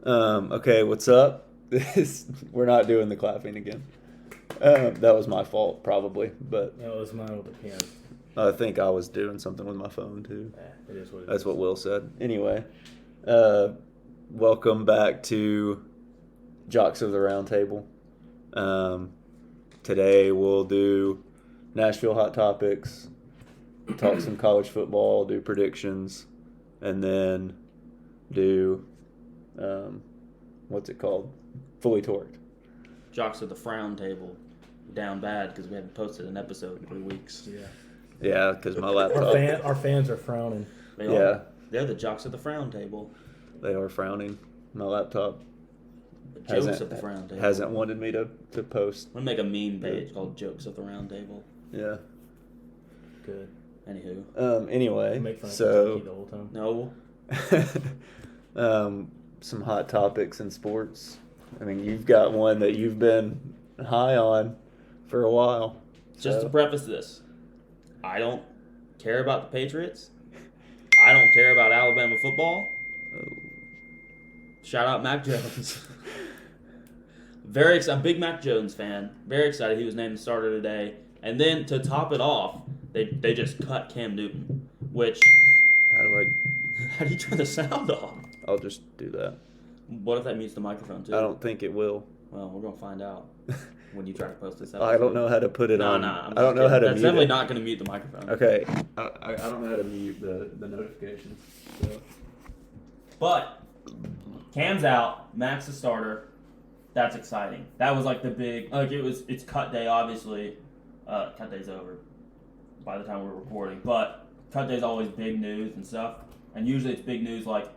Okay, what's up? We're not doing the clapping again. That was my fault, probably, but That was mine with the pen. I think I was doing something with my phone too. It is what it That's is. what Will said. Anyway, welcome back to Jocks of the Round Table. Today we'll do Nashville Hot Topics, talk some college football, do predictions, and then do what's it called? Fully Torqued. Jocks of the Frown Table down bad because we haven't posted an episode in 3 weeks. Yeah. Yeah, because my laptop. Our fans are frowning. They Yeah. are. They're the Jocks of the Frown Table. They are frowning. My laptop The Jokes of the Frown Table. hasn't wanted me to post. I'm going to make a meme page called Jokes of the Round Table. Yeah. Good. Anywho. Anyway, Make fun of so Kentucky the whole time. No. Some hot topics in sports. I mean, you've got one that you've been high on for a while. Just So- to preface this, I don't care about the Patriots. I don't care about Alabama football. Shout out Mac Jones. Very excited. I'm a big Mac Jones fan. Very excited he was named the starter today. And then to top it off, they just cut Cam Newton, which How do I? how do you turn the sound off? I'll just do that. What if that mutes the microphone too? I don't think it will. Well, we're gonna find out when you try to post this episode. I don't know how to put it on. I'm I don't just know how to kidding. That's mute definitely it. not gonna mute the microphone. Okay. I don't know how to mute the notifications. So. But Cam's out. Mac's the starter. That's exciting. That was like the big it's cut day obviously. Cut day's over by the time we're recording. But cut day's always big news and stuff. And usually it's big news like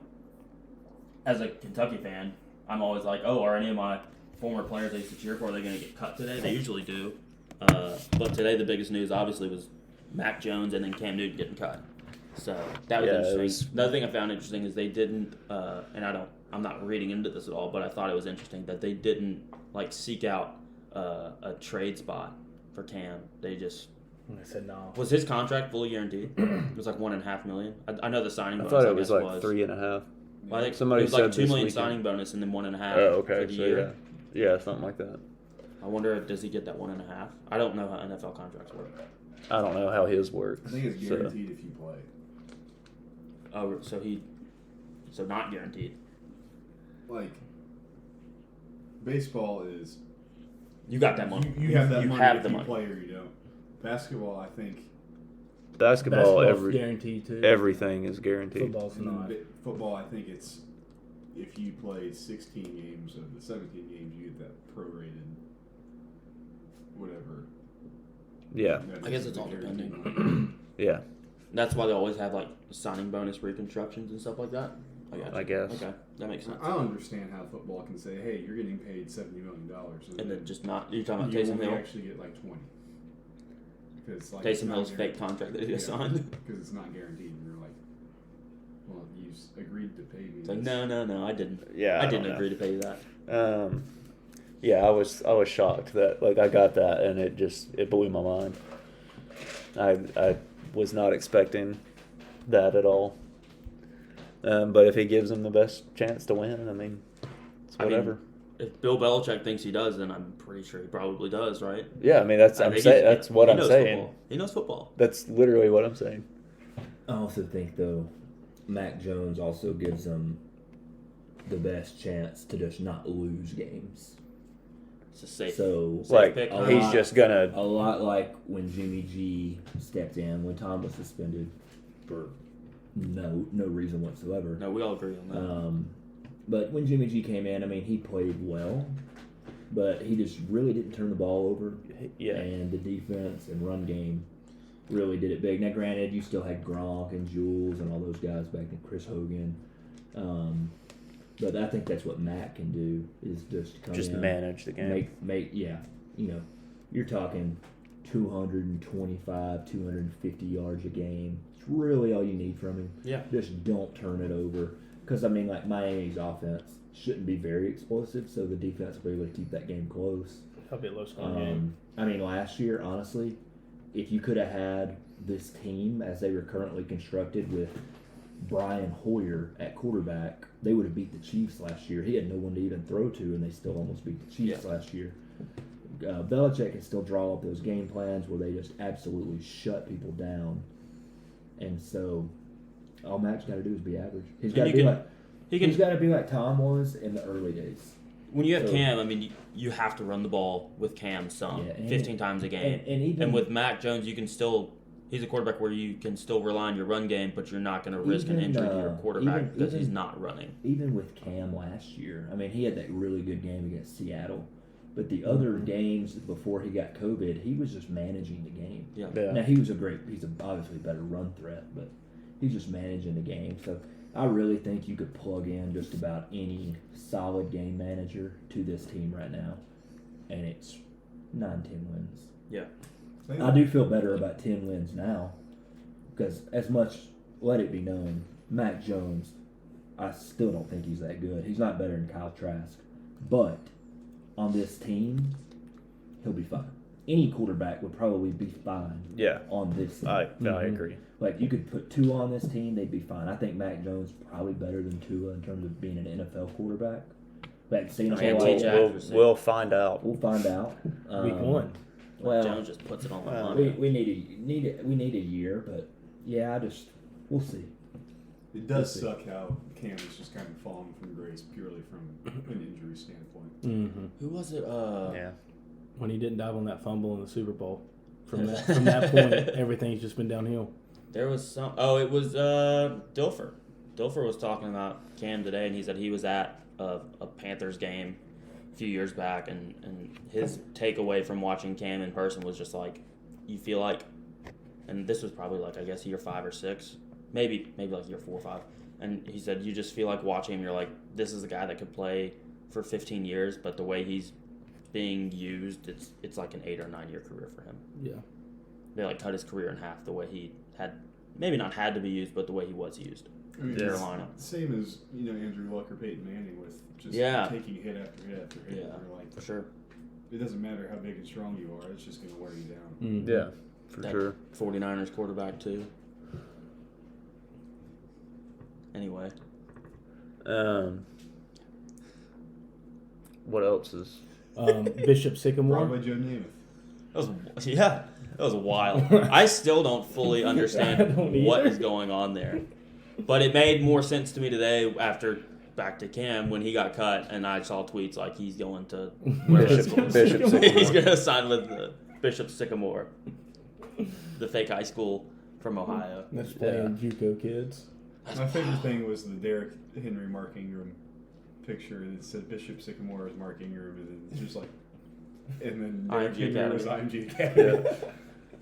as a Kentucky fan, I'm always like, oh, are any of my former players I used to cheer for, are they going to get cut today? They usually do. But today the biggest news obviously was Mac Jones and then Cam Newton getting cut. So that was interesting. Another thing I found interesting is they didn't, and I'm not reading into this at all, but I thought it was interesting that they didn't like seek out a trade spot for Cam. They just I said no. was his contract fully guaranteed. It was like $1.5 million. I know the signing I bonus. thought it was like 3.5. Well, I think Somebody it was like said $2 this million weekend. signing bonus and then 1.5 Oh, okay. for the So year. yeah, something like that. I wonder does he get that 1.5? I don't know how NFL contracts work. I don't know how his works. I think it's guaranteed if you play. Oh, so not guaranteed. Like, baseball is You got that money. you have that You money have if the you money. play or you don't. Basketball, I think. Basketball, guaranteed too. everything is guaranteed. Football's not. Football, I think it's if you play 16 games of the 17 games, you get that prorated whatever. Yeah, I guess it's all guaranteed depending. money. yeah. That's why they always have like signing bonus reconstructions and stuff like that. I guess. Okay, that makes sense. I don't understand how football can say, "Hey, you're getting paid $70 million," And then just not. You're talking about you Taysom only Hill. actually get like 20. Because like Taysom Hill's fake contract that he just signed. Because it's not guaranteed, and you're like, well, you agreed to pay me. It's like this. no, I didn't. Yeah, I don't didn't know. agree to pay you that. Yeah, I was shocked that like I got that and it blew my mind. I was not expecting that at all. But if he gives him the best chance to win, I mean, it's whatever. If Bill Belichick thinks he does, then I'm pretty sure he probably does, right? Yeah, I mean that's I I'm think saying he's- that's what he I'm knows saying. football. He knows football. That's literally what I'm saying. I also think, though, Mac Jones also gives them the best chance to just not lose games. It's a safe. So, Like pick. a he's lot- just gonna. a lot like when Jimmy G stepped in when Tom was suspended for no reason whatsoever. No, we all agree on that. But when Jimmy G came in, I mean, he played well, but he just really didn't turn the ball over. Yeah. And the defense and run game really did it big. Now, granted, you still had Gronk and Jules and all those guys back then, Chris Hogan. But I think that's what Matt can do is just come Just in, manage the game. make you're talking 225, 250 yards a game. It's really all you need from him. Yeah. Just don't turn it over. Because, I mean, like, Miami's offense shouldn't be very explosive, so the defense will be able to keep that game close. That'll be a low scoring game. I mean, last year, honestly, if you could have had this team as they were currently constructed with Brian Hoyer at quarterback, they would have beat the Chiefs last year. He had no one to even throw to, and they still almost beat the Chiefs last year. Belichick can still draw up those game plans where they just absolutely shut people down. And so all Mac's got to do is be average. He's got to be like Tom was in the early days. When you have Cam, I mean, you have to run the ball with Cam 15 times a game. And with Mac Jones, you can still – he's a quarterback where you can still rely on your run game, but you're not going to risk an injury to your quarterback because he's not running. Even with Cam last year, I mean, he had that really good game against Seattle. But the other games before he got COVID, he was just managing the game. Yeah. Now, he's obviously a better run threat, but he's just managing the game. So I really think you could plug in just about any solid game manager to this team right now, and it's 9-10 wins. Yeah. I do feel better about 10 wins now because as much, let it be known, Mac Jones, I still don't think he's that good. He's not better than Kyle Trask, but on this team, he'll be fine. Any quarterback would probably be fine on this team. I agree. Like, you could put Tua on this team, they'd be fine. I think Mac Jones is probably better than Tua in terms of being an NFL quarterback. We'll find out. We'll find out. Week 1. Well, Jones just puts it on the line. we need a year, but yeah, we'll see. It does suck how Cam is just kind of falling from grace purely from an injury standpoint. Mm-hmm. Who was it? When he didn't dive on that fumble in the Super Bowl. From that point, everything's just been downhill. There was some. Oh, it was Dilfer. Dilfer was talking about Cam today, and he said he was at a Panthers game a few years back, and his takeaway from watching Cam in person was just like, you feel like, and this was probably like, I guess, year 5 or 6, maybe like year 4 or 5, and he said you just feel like watching him, you're like, this is a guy that could play for 15 years, but the way he's being used, it's like an 8 or 9 year career for him. Yeah. They like cut his career in half the way he had, maybe not had to be used, but the way he was used. I mean, Carolina. Same as Andrew Luck or Peyton Manning with just taking hit after hit after hit. Yeah, You're like, for sure. It doesn't matter how big and strong you are; it's just going to wear you down. Mm-hmm. Yeah, for That sure. 49ers quarterback too. Anyway. What else is? Bishop Sycamore. Broadway Joe Namath. That was wild. I still don't fully understand what is going on there. But it made more sense to me today after back to Cam when he got cut, and I saw tweets like he's going to Bishop Sycamore. He's going to sign with the Bishop Sycamore, the fake high school from Ohio. That's playing JUCO kids. My favorite thing was the Derrick Henry Mark Ingram picture that said Bishop Sycamore as Mark Ingram, and then it's just like, and then Derrick Henry was IMG Academy.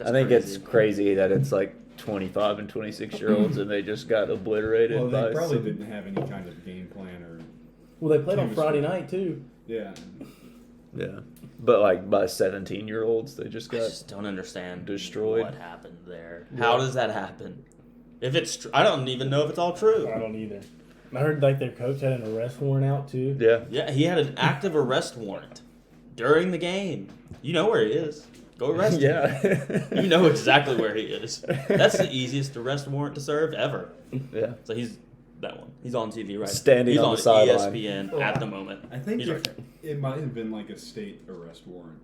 I think it's crazy that it's like 25 and 26-year-olds and they just got obliterated. Well, by they probably didn't have any kind of game plan or. Well, they played on chemistry. Friday night too. Yeah. Yeah, but like by 17-year-olds, they just I got just don't understand destroyed. what happened there. How does that happen? If it's, I don't even know if it's all true. I don't either. I heard like their coach had an arrest warrant out too. Yeah. Yeah, he had an active arrest warrant during the game. You know where he is. Go arrest him. Yeah. You know exactly where he is. That's the easiest arrest warrant to serve ever. Yeah. So he's that one. He's on TV right now. Standing he's on on the sideline. ESPN at the moment. I think He's right there. it might have been like a state arrest warrant.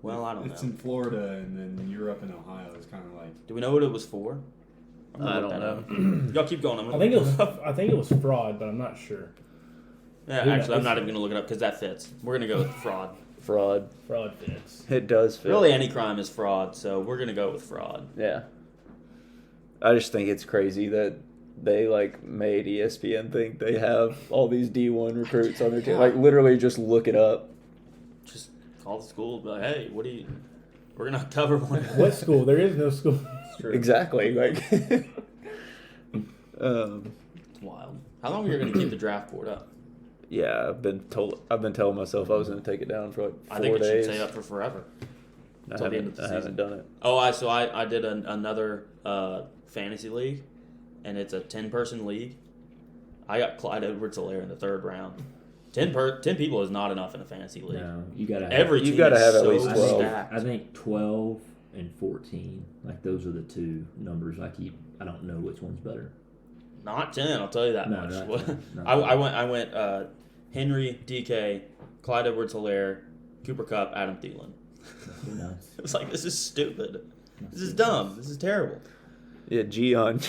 Well, I don't It's know. in Florida, and then you're up in Ohio. It's kind of like. Do we know what it was for? I'm gonna I look don't that know. up. Y'all keep going. I think it was fraud, but I'm not sure. Yeah, Who actually, I'm knows? not even going to look it up because that fits. We're going to go with fraud. Fraud. Fraud fits. It does fit. Really, any crime is fraud, so we're going to go with fraud. Yeah. I just think it's crazy that they like made ESPN think they have all these D1 recruits on their team. Like literally just look it up. Just call the school and be like, hey, what do you... We're going to cover one. What school? There is no school. Exactly. Like It's wild. How long are you going to keep the draft board up? yeah, I've been telling myself I was going to take it down for like 4 I think it days. should stay up for forever. I till the end of the haven't season. done it. Oh, I did another fantasy league, and it's a 10-person league. I got Clyde Edwards-Helaire in the 3rd round. 10 people is not enough in a fantasy league. No, you gotta have, Every You team gotta is have at so least 12. stacked. I think 12 and 14. Like those are the two numbers I keep. I don't know which one's better. Not 10, I'll tell you that No, much. not 10, not I went Henry, DK, Clyde Edwards-Helaire, Cooper Kupp, Adam Thielen. Nice. It was like, this is stupid. This is dumb. This is terrible. Yeah, Gian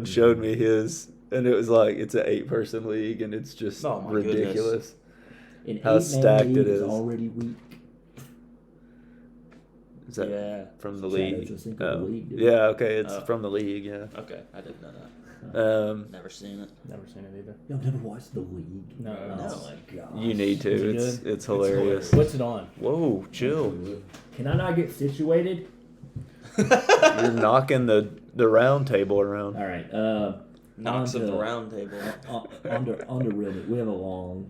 showed me his, and it was like it's an 8-person league, and it's just Oh, my ridiculous. An How 8-man stacked league it is. already weak. Is that Yeah. from the Yeah, league? it's just the league, dude. Yeah, okay, it's Oh. from the league. Yeah. Okay, I didn't know that. Never seen it. Never seen it either. Y'all never watched the league? No. Oh my god. You need to. Is it It's hilarious. What's it on? Whoa, chill. Can I not get situated? You're knocking the round table around. All right. Knocks on of the to- round table. On to real. We have a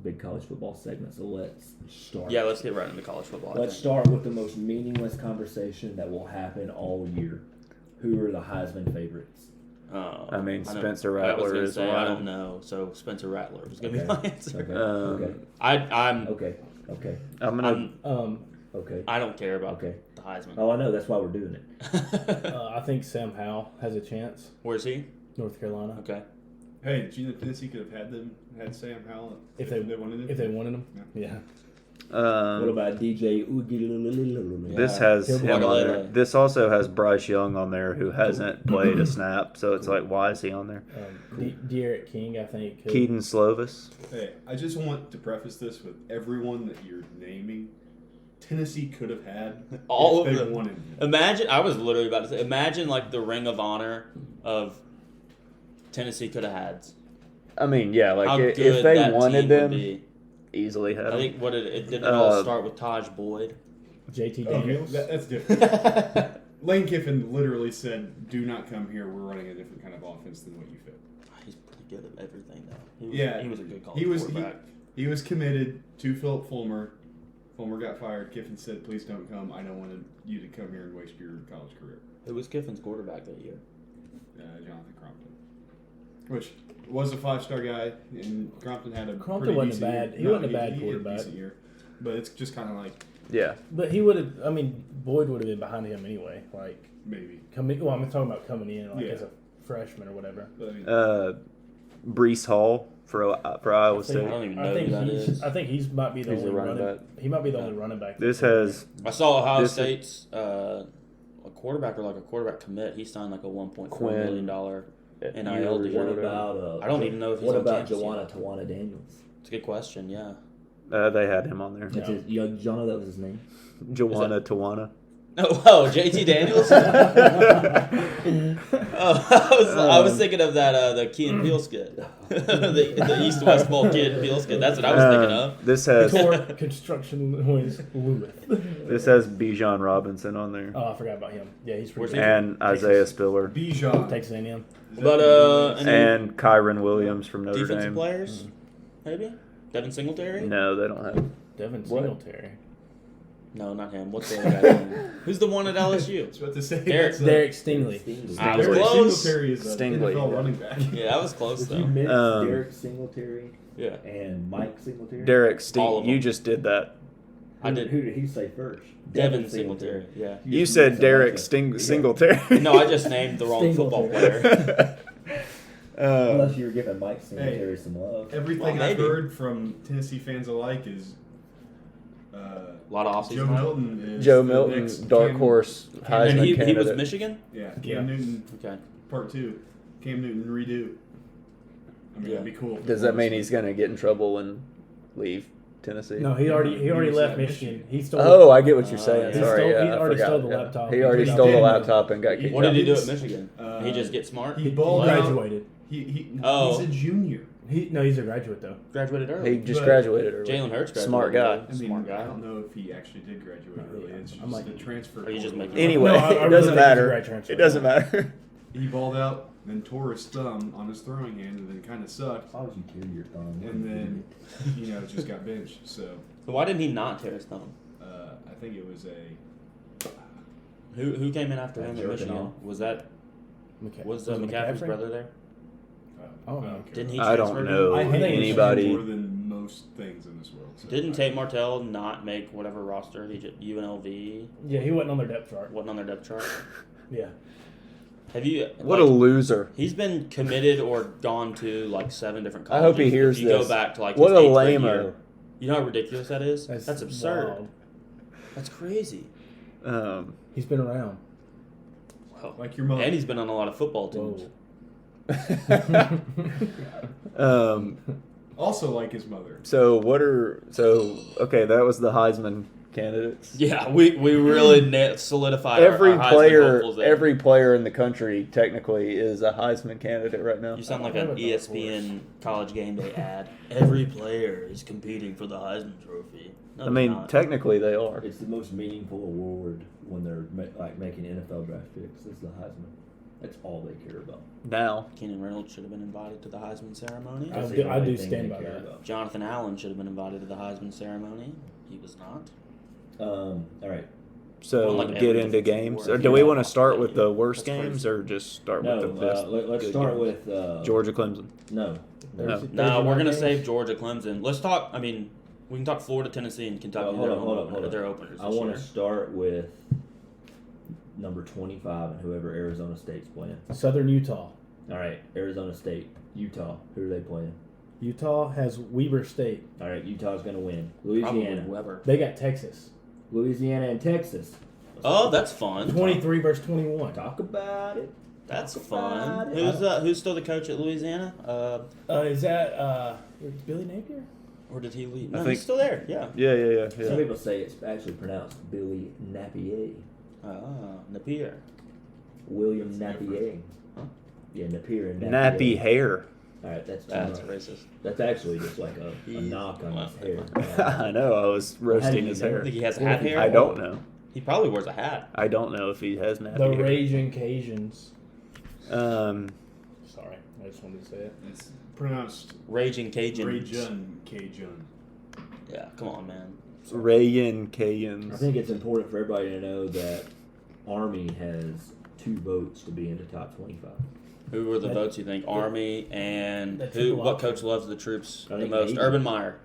big college football segment, so let's start. Yeah, let's get right into college football. I Let's think. start with the most meaningless conversation that will happen all year. Who are the Heisman favorites? I mean, know. Spencer I was Rattler gonna is say, I one. don't know. So Spencer Rattler was gonna Okay. be my answer. Okay. Um, I'm Okay. I'm gonna. Okay. I don't care about Okay. the Heisman. Oh, I know. That's why we're doing it. I think Sam Howell has a chance. Where's he? North Carolina. Okay. Hey, did you know Tennessee could have had Sam Howell If they wanted it? If they wanted him. Yeah. Yeah. What about DJ This Yeah. has He'll him on Ugalele. there. This also has Bryce Young on there, who hasn't played a snap. So it's like, why is he on there? De'Aaron King, I think. Keaton Slovis. Hey, I just want to preface this with everyone that you're naming. Tennessee could have had All if of they them. wanted. Imagine, I was literally about to say, imagine like the Ring of Honor of Tennessee could have had. I mean, yeah, How like good if they that wanted team them, would be. easily had I them. think what it didn't all Uh, start with Taj Boyd. JT Okay, Daniels. that's different. Lane Kiffin literally said, "Do not come here. We're running a different kind of offense than what you fit." He's pretty good at everything though. He was a good college He was quarterback. he was committed to Philip Fulmer. Fulmer got fired. Kiffin said, "Please don't come. I don't want you to come here and waste your college career." Who was Kiffin's quarterback that year? Jonathan Crompton, which was a 5-star guy, and Crompton had a Crompton pretty wasn't decent bad. year. He No, wasn't a bad he had quarterback. decent year, but it's just kind of like Yeah. But he would have. I mean, Boyd would have been behind him anyway. Like maybe. coming. Well, I'm talking about coming in like Yeah. as a freshman or whatever. But, I mean, Brees Hall for Iowa I State. don't even know I think who that he's. is. I think he's might be the He's only a running running. back. He might be the only running back. This has I saw Ohio This is- State's a quarterback or like a quarterback commit. He signed like a $1.4 million NIL deal. What about? I don't even know if he's What on about campus Tawana Daniels? It's a good question. Yeah. they had him on there. That's his, you know that was his name. Joanna Tawana. Oh, JT Daniels. I was thinking of that the Key and Peele skit, the East West Bowl Key and Peele skit. That's what I was thinking of. This has Construction Noise Lewis. this has Bijan Robinson on there Oh, I forgot about him. Yeah, he's Where's pretty he and Isaiah Spiller Bijan. Texas A&M. But and Kyron Williams from Notre defensive Dame. players, maybe Devin Singletary. No, they don't have. Devin What? Singletary. No, not him. What's the other guy's name? Who's the one at I LSU? was about to say Derek- that's Derek Stingley. I was Derek close. Singletary is an Stingley, NFL yeah. running back. Yeah, that was close Did you though. mix Um, Derek Singletary Yeah, and Mike Singletary? Derek All Sting. of You them. just did that. I did. Who did he say first? Devin Singletary. Yeah. You said Derek Singletary. No, I just named the wrong football player. Unless you were giving Mike Singletary some love. Everything Well, I've maybe. heard from Tennessee fans alike is A lot of Joe offseason. Milton is Joe the Milton, next dark Cam- horse Heisman And he candidate. was Michigan. Yeah, Cam Yeah. Newton Okay. Part 2. Cam Newton redo. I mean, Yeah. that'd be cool. Does that mean he's going to get in trouble and leave Tennessee? No, he already He was left at Michigan. Michigan. He stole. Oh, I get what you're saying. He Sorry, stole- yeah, he I already forgot. stole the Yeah. laptop. He already He stole the did. laptop and got kicked What did he out. do at Michigan? He just get smart. He balled out. graduated. Oh. He's a junior. He's a graduate though. Graduated early. He just But graduated early. Jalen Hurts graduated. Smart guy. early. I mean, Smart I guy. don't know if he actually did graduate early. It's just I'm like- the transfer. Are you just portal. making- Anyway, No, I it really doesn't think he's a matter. grad transfer. It doesn't matter. He balled out, then tore his thumb on his throwing hand, and then kind of sucked. Why would you tear your thumb? And then, just got benched. So So why didn't he not tear his thumb? I think it was a. Who came in after him at Jerking Michigan? off. Was that was it McCaffrey's McCaffrey? brother there? Oh, no. don't care. Didn't he? I don't transfer to know him? I think anybody. More than most things in this world. So Didn't Tate Martell not make whatever roster? He just UNLV Yeah, he wasn't on their depth chart. wasn't on their depth chart. Yeah. Have you? What a loser. He's been committed or gone to like 7 different I colleges. hope he hears if you this. go back to like What his a 8th grade lame-o. year. You know how ridiculous that is? That's absurd. wild. That's crazy. He's been around. Well, Like your mother. and he's been on a lot of football teams. Whoa. Also like his mother. So okay, that was the Heisman candidates. Yeah, we really solidified Every our Heisman player, hopefuls there. every player in the country technically is a Heisman candidate right now. You sound like an ESPN college game day ad. Every player is competing for the Heisman Trophy. No, I mean, they're not. technically they are. It's the most meaningful award when they're making NFL draft picks. Is the Heisman. That's all they care about. Now, Keenan Reynolds should have been invited to the Heisman ceremony. I That's do- the I only do thing stand they by care that. about. Jonathan Allen should have been invited to the Heisman ceremony. He was not. All right. so Well, like get every into different games. sport. Or do we Yeah. want to start with the worst That's games crazy. or just start No, with the best? let's good start games? with Georgia Clemson. No. No. No, we're gonna games? save Georgia Clemson. Let's talk. I mean, we can talk Florida, Tennessee, and Kentucky. Hold They're on, hold on, hold on. Their openers. I this want year. to start with number 25 and whoever Arizona State's playing. Southern Utah. All right, Arizona State, Utah. Who are they playing? Utah has Weber State. All right, Utah's going to win. Probably Louisiana, Weber. They got Texas. Louisiana and Texas. Oh, that's fun. 23 versus 21. Talk about it. That's Talk fun. about it. Who's still the coach at Louisiana? Is that Billy Napier? Or did he leave? I No, think- he's still there. Yeah. Yeah. Some people say it's actually pronounced Billy Napier. Napier. William That's Napier. different. Huh? Yeah, Napier and Nappy hair. All right, that's too That's much. racist. That's actually just like a He- knock on well, his hair. I know. I was How do roasting you his know? I hair. think he has Well, hat hair. I don't know. He probably wears a hat. I don't know if he has nappy The hair. Raging Cajuns. Sorry, I just wanted to say it. It's pronounced Raging Cajun. Cajun. Yeah, come on, man. Rayan I Cajuns. think it's important for everybody to know that Army has 2 votes to be in the top 25. Who were the That- votes you think? Army and That who? took a What lot. coach loves the troops I the think most? Navy. Urban Meyer.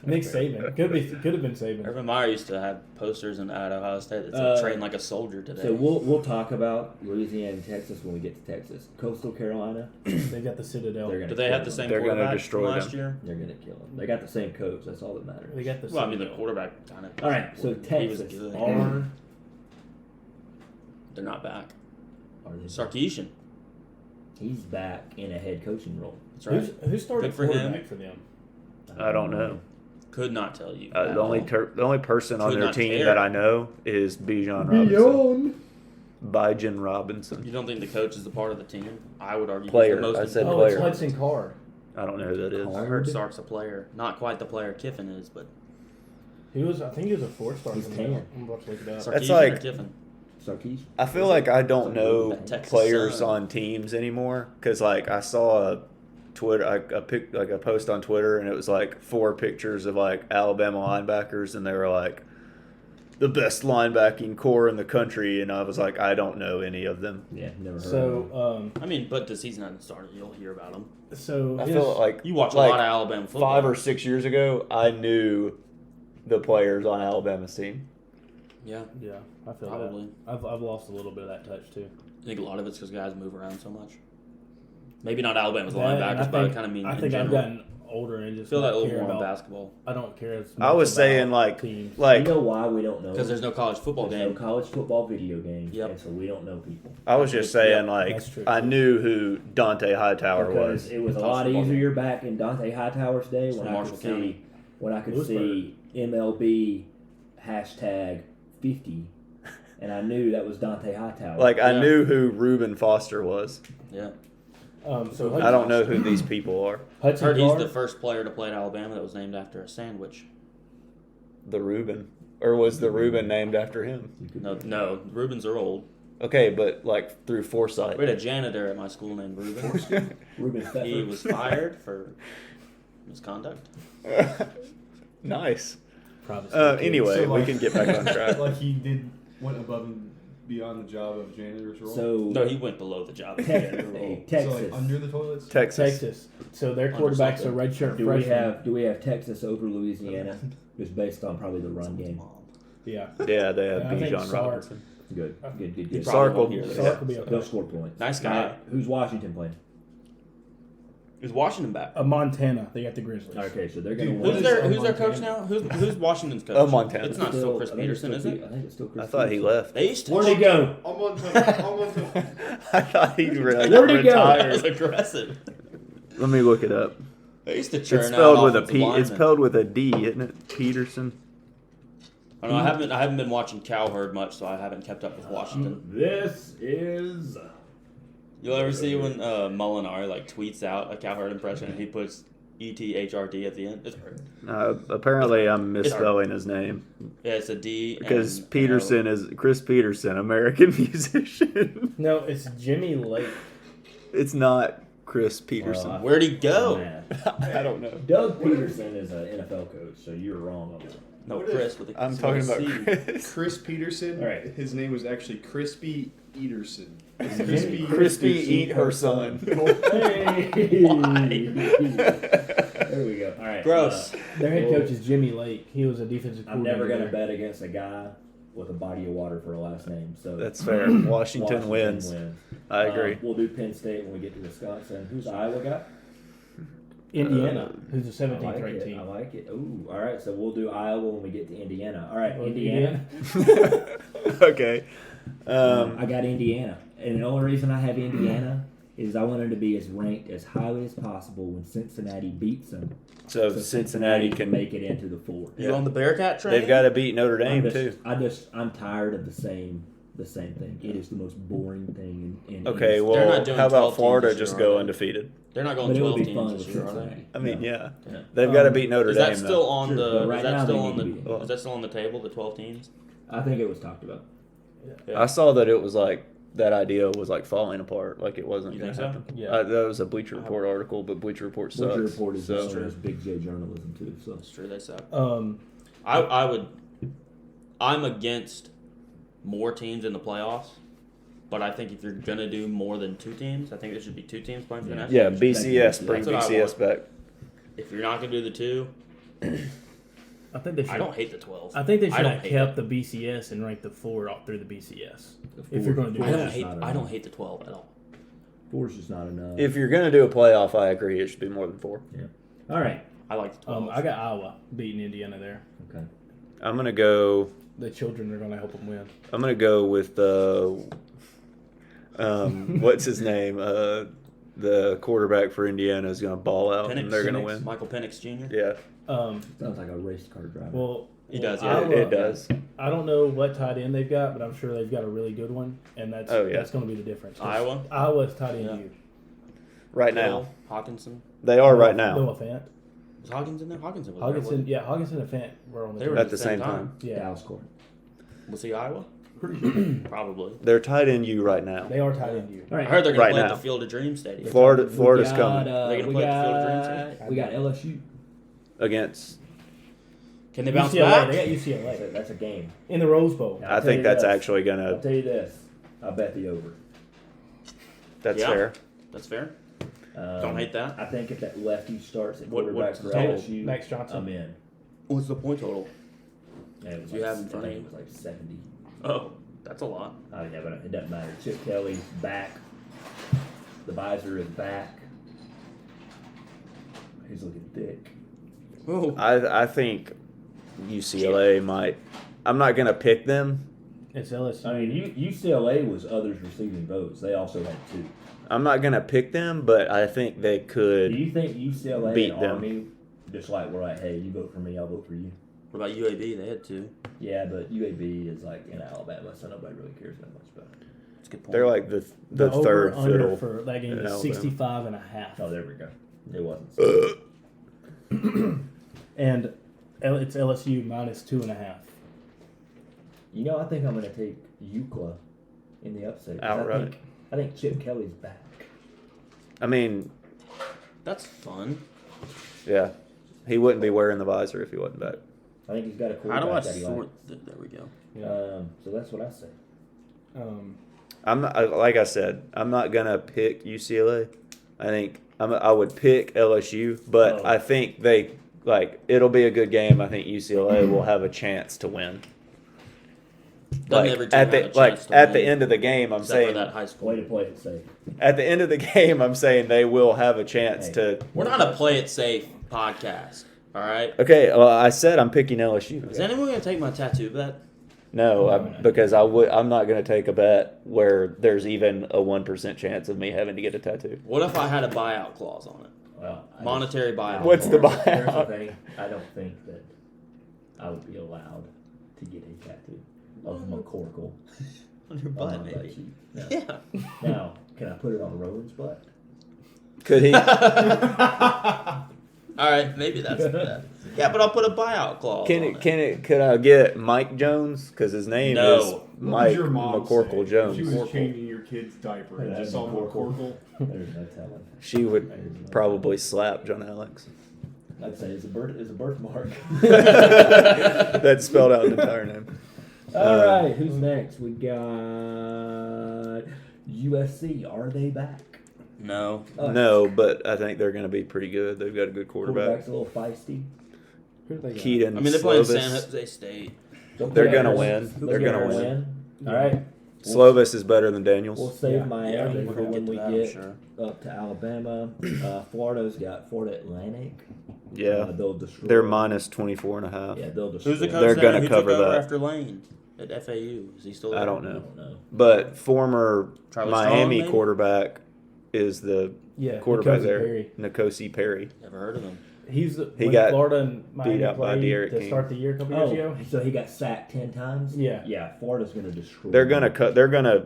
Nick Saban. Could have been Saban. Urban Meyer used to have posters in at Ohio State that said "Train like a soldier" today. So we'll talk about Louisiana and Texas when we get to Texas. Coastal Carolina, They got the Citadel. they're gonna Do they kill have the them. same They're gonna quarterback destroy from last them. year? They're gonna kill them. They got the same coach. That's all that matters. They got the Well, I mean, the Citadel. quarterback kind of. All right, so He was Texas good. are They're not back. they? Sarkeesian. He's back in a head coaching role. That's right. Who started Good for him. quarterback for them? I don't know. Could not tell you. The only person on Could their not team care. that I know is Bijan Robinson. Bijan Robinson. You don't think the coach is a part of the team? I would argue. Player. He's the most I said Oh, player. it's Hudson Card. I don't know who that is. I heard Sark's a player. Not quite the player Kiffin is, but I think he was a 4-star. He's from 10. there. I'm about to look it up. Sarkeesian like- or Kiffin. Sarkeesian. I feel like I don't know That Texas players Sun. on teams anymore because like I saw a a post on Twitter and it was like 4 pictures of like Alabama linebackers and they were like the best linebacking core in the country and I was like I don't know any of them. Yeah, never heard of him. So, I mean, but the season hasn't started. You'll hear about him. so I his- feel like You watch a like lot of Alabama football. 5 or 6 years ago I knew the players on Alabama's team. Yeah, yeah, I feel probably. that. I've lost a little bit of that touch too. I think a lot of it's because guys move around so much. Maybe not Alabama's That, and linebackers, but I kind of mean I in think I've general. gotten older and just Feel that a don't little care more on about. basketball I don't care as I much was saying about like teams. You like know why we don't know? because there's no college football There's no game. college football video games, Yep. and so we don't know people. I was just saying like that's true. I knew who Dante Hightower Because was. it was a College lot football easier back in Dante Hightower's day It's when from I Marshall could County. see when I could Lewisburg. see MLB hashtag 50, and I knew that was Dante Hightower. Like I Yeah. knew who Reuben Foster was. Yeah, So I don't know who these people are. Hudson heard he's Card. the first player to play at Alabama that was named after a sandwich. The Reuben, or was the Reuben named after him? You could- No, Reubens are old. Okay, but like through foresight. We had a janitor at my school named Reuben. Ruben He Pfeffer. was fired for misconduct. Nice. Privacy. Anyway, So, we like- can get back on track. Like he went above and beyond the job of janitor's role. So No, he went below the job. of Texas. janitor role. So like under the toilets. Texas. Texas. So their Under quarterback's a something. redshirt do we freshman. have Texas over Louisiana? Just based on probably the run game. Yeah. Yeah, they have I think Bijan Sark. Robinson. Good. He Sark probably will- won't hear this. Sark will be okay. They'll score points. Nice All guy. right, who's Washington playing? Is Washington back? Montana. They got the Grizzlies. Okay, so they're going to Dude, win. Who's their Montana. coach now? Who's Washington's coach? Montana. It's not still Chris I think it's Peterson, still is it? I think it's still Chris I thought he Peterson. left. They used to. Where'd he go? I'm on to. I thought he really Where'd he go? That was retired. aggressive. Let me look it up. They used to churn It's out spelled with a offensive P. It's linemen. spelled with a D, isn't it? Peterson. I don't know. I haven't been watching Cowherd much, so I haven't kept up with Washington. This is. You'll ever see when Molinari like tweets out a Cowherd impression and he puts ETHRD at the end? It's hard. Apparently, I'm misspelling his name Yeah, it's a D. because and, Peterson is Chris Peterson, American musician. No, it's Jimmy Lake. It's not Chris Peterson. Well, Where'd he go? Man. I don't know. Doug Peterson is an NFL coach, so you're wrong on that. No, What Chris with a I'm with talking a about C. Chris. Chris Peterson. All right. His name was actually Crispy Eaterson. Crispy eat her son. Hey. Why? There we go. All right. Gross. Their head coach is Jimmy Lake. He was a defensive I'm coordinator. never going to there. bet against a guy with a body of water for a last name. So That's fair. Washington wins. I agree. We'll do Penn State when we get to Wisconsin. Who's Iowa got? Indiana, who's a I 17th like ranked it. team. I like it. Ooh, all right. So we'll do Iowa when we get to Indiana. All right, Well, Indiana. Okay. I got Indiana, and the only reason I have Indiana is I want them to be as ranked as highly as possible when Cincinnati beats them. So Cincinnati can make it into the four. You on the Bearcat train? They've got to beat Notre Dame too. I'm tired of the same thing. It is the most boring thing. In Okay, They're well, not doing how 12 about teams Florida this just year, go are they? undefeated? They're not going but it would 12 be teams fun this with year, are they? Cincinnati. I mean, yeah. Yeah. They've got to beat Notre Is Dame. that still on Sure, the? but right Is now that still they on need the? to be. Is that still on the table? The 12 teams. I think it was talked about. Yeah. I saw that it was like that idea was like falling apart, like it wasn't You going think to so? happen. Yeah. That was a Bleacher Report article, but Bleacher Report sucks. Bleacher Report is so known as Big J journalism too. So That's true. They suck. I'm against more teams in the playoffs, but I think if you're gonna do more than 2 teams, I think there should be 2 teams playing for the national. yeah, championship. BCS, bring That's what I BCS want. back. If you're not gonna do the 2, I think they should. I don't hate the 12. I think they should don't have hate kept the BCS and ranked the 4 out through the BCS. If you're going to do I that. don't hate. I don't hate the 12 at all. 4 is just not enough. If you're going to do a playoff, I agree. It should be more than 4. All right. I like the 12. I got Iowa beating Indiana there. Okay. I'm going to go. The children are going to help them win. I'm going to go with what's his name? The quarterback for Indiana is going to ball out, and they're going to win. Michael Penix Jr. Yeah, Sounds like a race car driver. Well, He does, Iowa- yeah. it does. I don't know what tight end they've got, but I'm sure they've got a really good one, and that's Oh, yeah. that's going to be the difference. 'Cause Iowa? Iowa's tight end. Yeah. You. Right now, Hawkinson. they are right now Noah Fant. Was Hawkins in there? Hawkinson was Hawkinson, there. Hawkinson and Fant were on the They team. were at the same time. Yeah, Dallas score. Was he Iowa? Probably. They're tight end you right now. they are tight end. You. All I right. heard they're going Right to play now. at the Field of Dreams Stadium. Florida's We coming got, They're gonna we play at the Field of got, we got LSU. against. Can they bounce UCLA, back? they got UCLA That's a game. in the Rose Bowl. I'll I tell think you that's this. actually I'll gonna. tell you this. I bet the over. That's Yeah. fair. That's fair. Um, Don't hate that. I think if that lefty starts at What- quarterback what's for the total? LSU, Max Johnson. I'm in. What's the point total? And it was You like, have in front I of think you. it was like 70. Oh, that's a lot. Yeah, but it doesn't matter. Chip Kelly's back. The visor is back. He's looking thick. Oh, I think UCLA might. I'm not gonna pick them. It's LSU. I mean, UCLA was others receiving votes. They also had 2. I'm not gonna pick them, but I think they Do could. you think UCLA beat and them. Army just like we're like, hey, you vote for me, I'll vote for you? what about UAB? They had 2. Yeah, but UAB is like in Alabama, so nobody really cares that much about it. That's a good point. They're like the over third under fiddle. for that game in is Alabama. 65 and a half. Oh, there we go. It wasn't. And it's LSU minus 2.5. You know, I think I'm going to take UCLA in the upset. 'cause Outright. I think Chip Kelly's back. I mean, That's fun. yeah, he wouldn't be wearing the visor if he wasn't back. I think he's got a How quarterback do I that he sort? likes. There we go. So that's what I say. I'm not, like I said, I'm not gonna pick UCLA. I think I would pick LSU, but Oh. I think it'll be a good game. I think UCLA will have a chance to win. Doesn't every team have a chance to at the win, end of the game, I'm except saying for that high school. Way to play it safe. at the end of the game, I'm saying they will have a chance Hey. to. We're not a play it safe podcast. All right. Okay, well, I said I'm picking LSU. Is anyone gonna take my tattoo bet? No, because I'm not going to take a bet where there's even a 1% chance of me having to get a tattoo. What if I had a buyout clause on it? Well, Monetary buyout. What's the Here's the buyout? thing. I don't think that I would be allowed to get a tattoo of McCorkle On your on butt, my butt maybe. cheek. No. Yeah. Now, can I put it on Rowan's butt? Could he? All right, maybe that's that. Yeah, but I'll put a buyout clause. on it. Could I get Mike Jones? Because his name No. is What would Mike your mom McCorkle say Jones. if she was changing your kid's diaper and Yeah, just saw McCorkle. McCorkle. There's no telling. She would probably slap John Alex. I'd say it's a birthmark. That's spelled out the entire name. All right, who's next? We got USC. Are they back? No. No, but I think they're going to be pretty good. They've got a good quarterback. Quarterback's a little feisty. Who do they got? Keaton I mean, they're playing Slovis. San Jose State. Don't They're put gonna ours. win. Who's They're gonna gonna win. All right. Slovis is better than Daniels. We'll save Yeah. Miami we're for gonna when get we to that, get sure. up to Alabama. Florida's got Florida Atlantic. Yeah. They'll destroy. They're minus 24.5. Yeah, they'll destroy. Who's the coach They're there? gonna Who cover took over that. after Lane at FAU? Is he still there? I don't I know. don't know. But former Charlie Miami Strong, maybe? quarterback is the Yeah, quarterback N'Kosi there, Perry. N'Kosi Perry. Never heard of him. He's He when got Florida and Miami beat out by played Derek to King. start the year a couple years ago. So he got sacked 10 times. Yeah. Yeah. Florida's gonna destroy. They're them. gonna They're gonna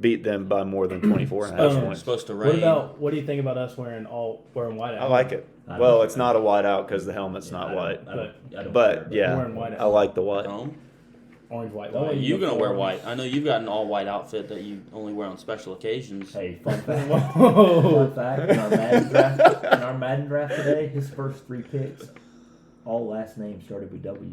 beat them by more than 24.5 It's points. supposed to What rain. about what do you think about us wearing white out? I like it. I Well, don't- it's not a white out because the helmet's Yeah, not I white. don't care, But yeah, Wearing white out. I like the white. home? Orange, white, Oh, white. You gonna wear white? I know you've got an all white outfit that you only wear on special occasions. Hey, fun fact. Whoa. Fun fact. In our Madden draft today, his first 3 picks, all last names started with W.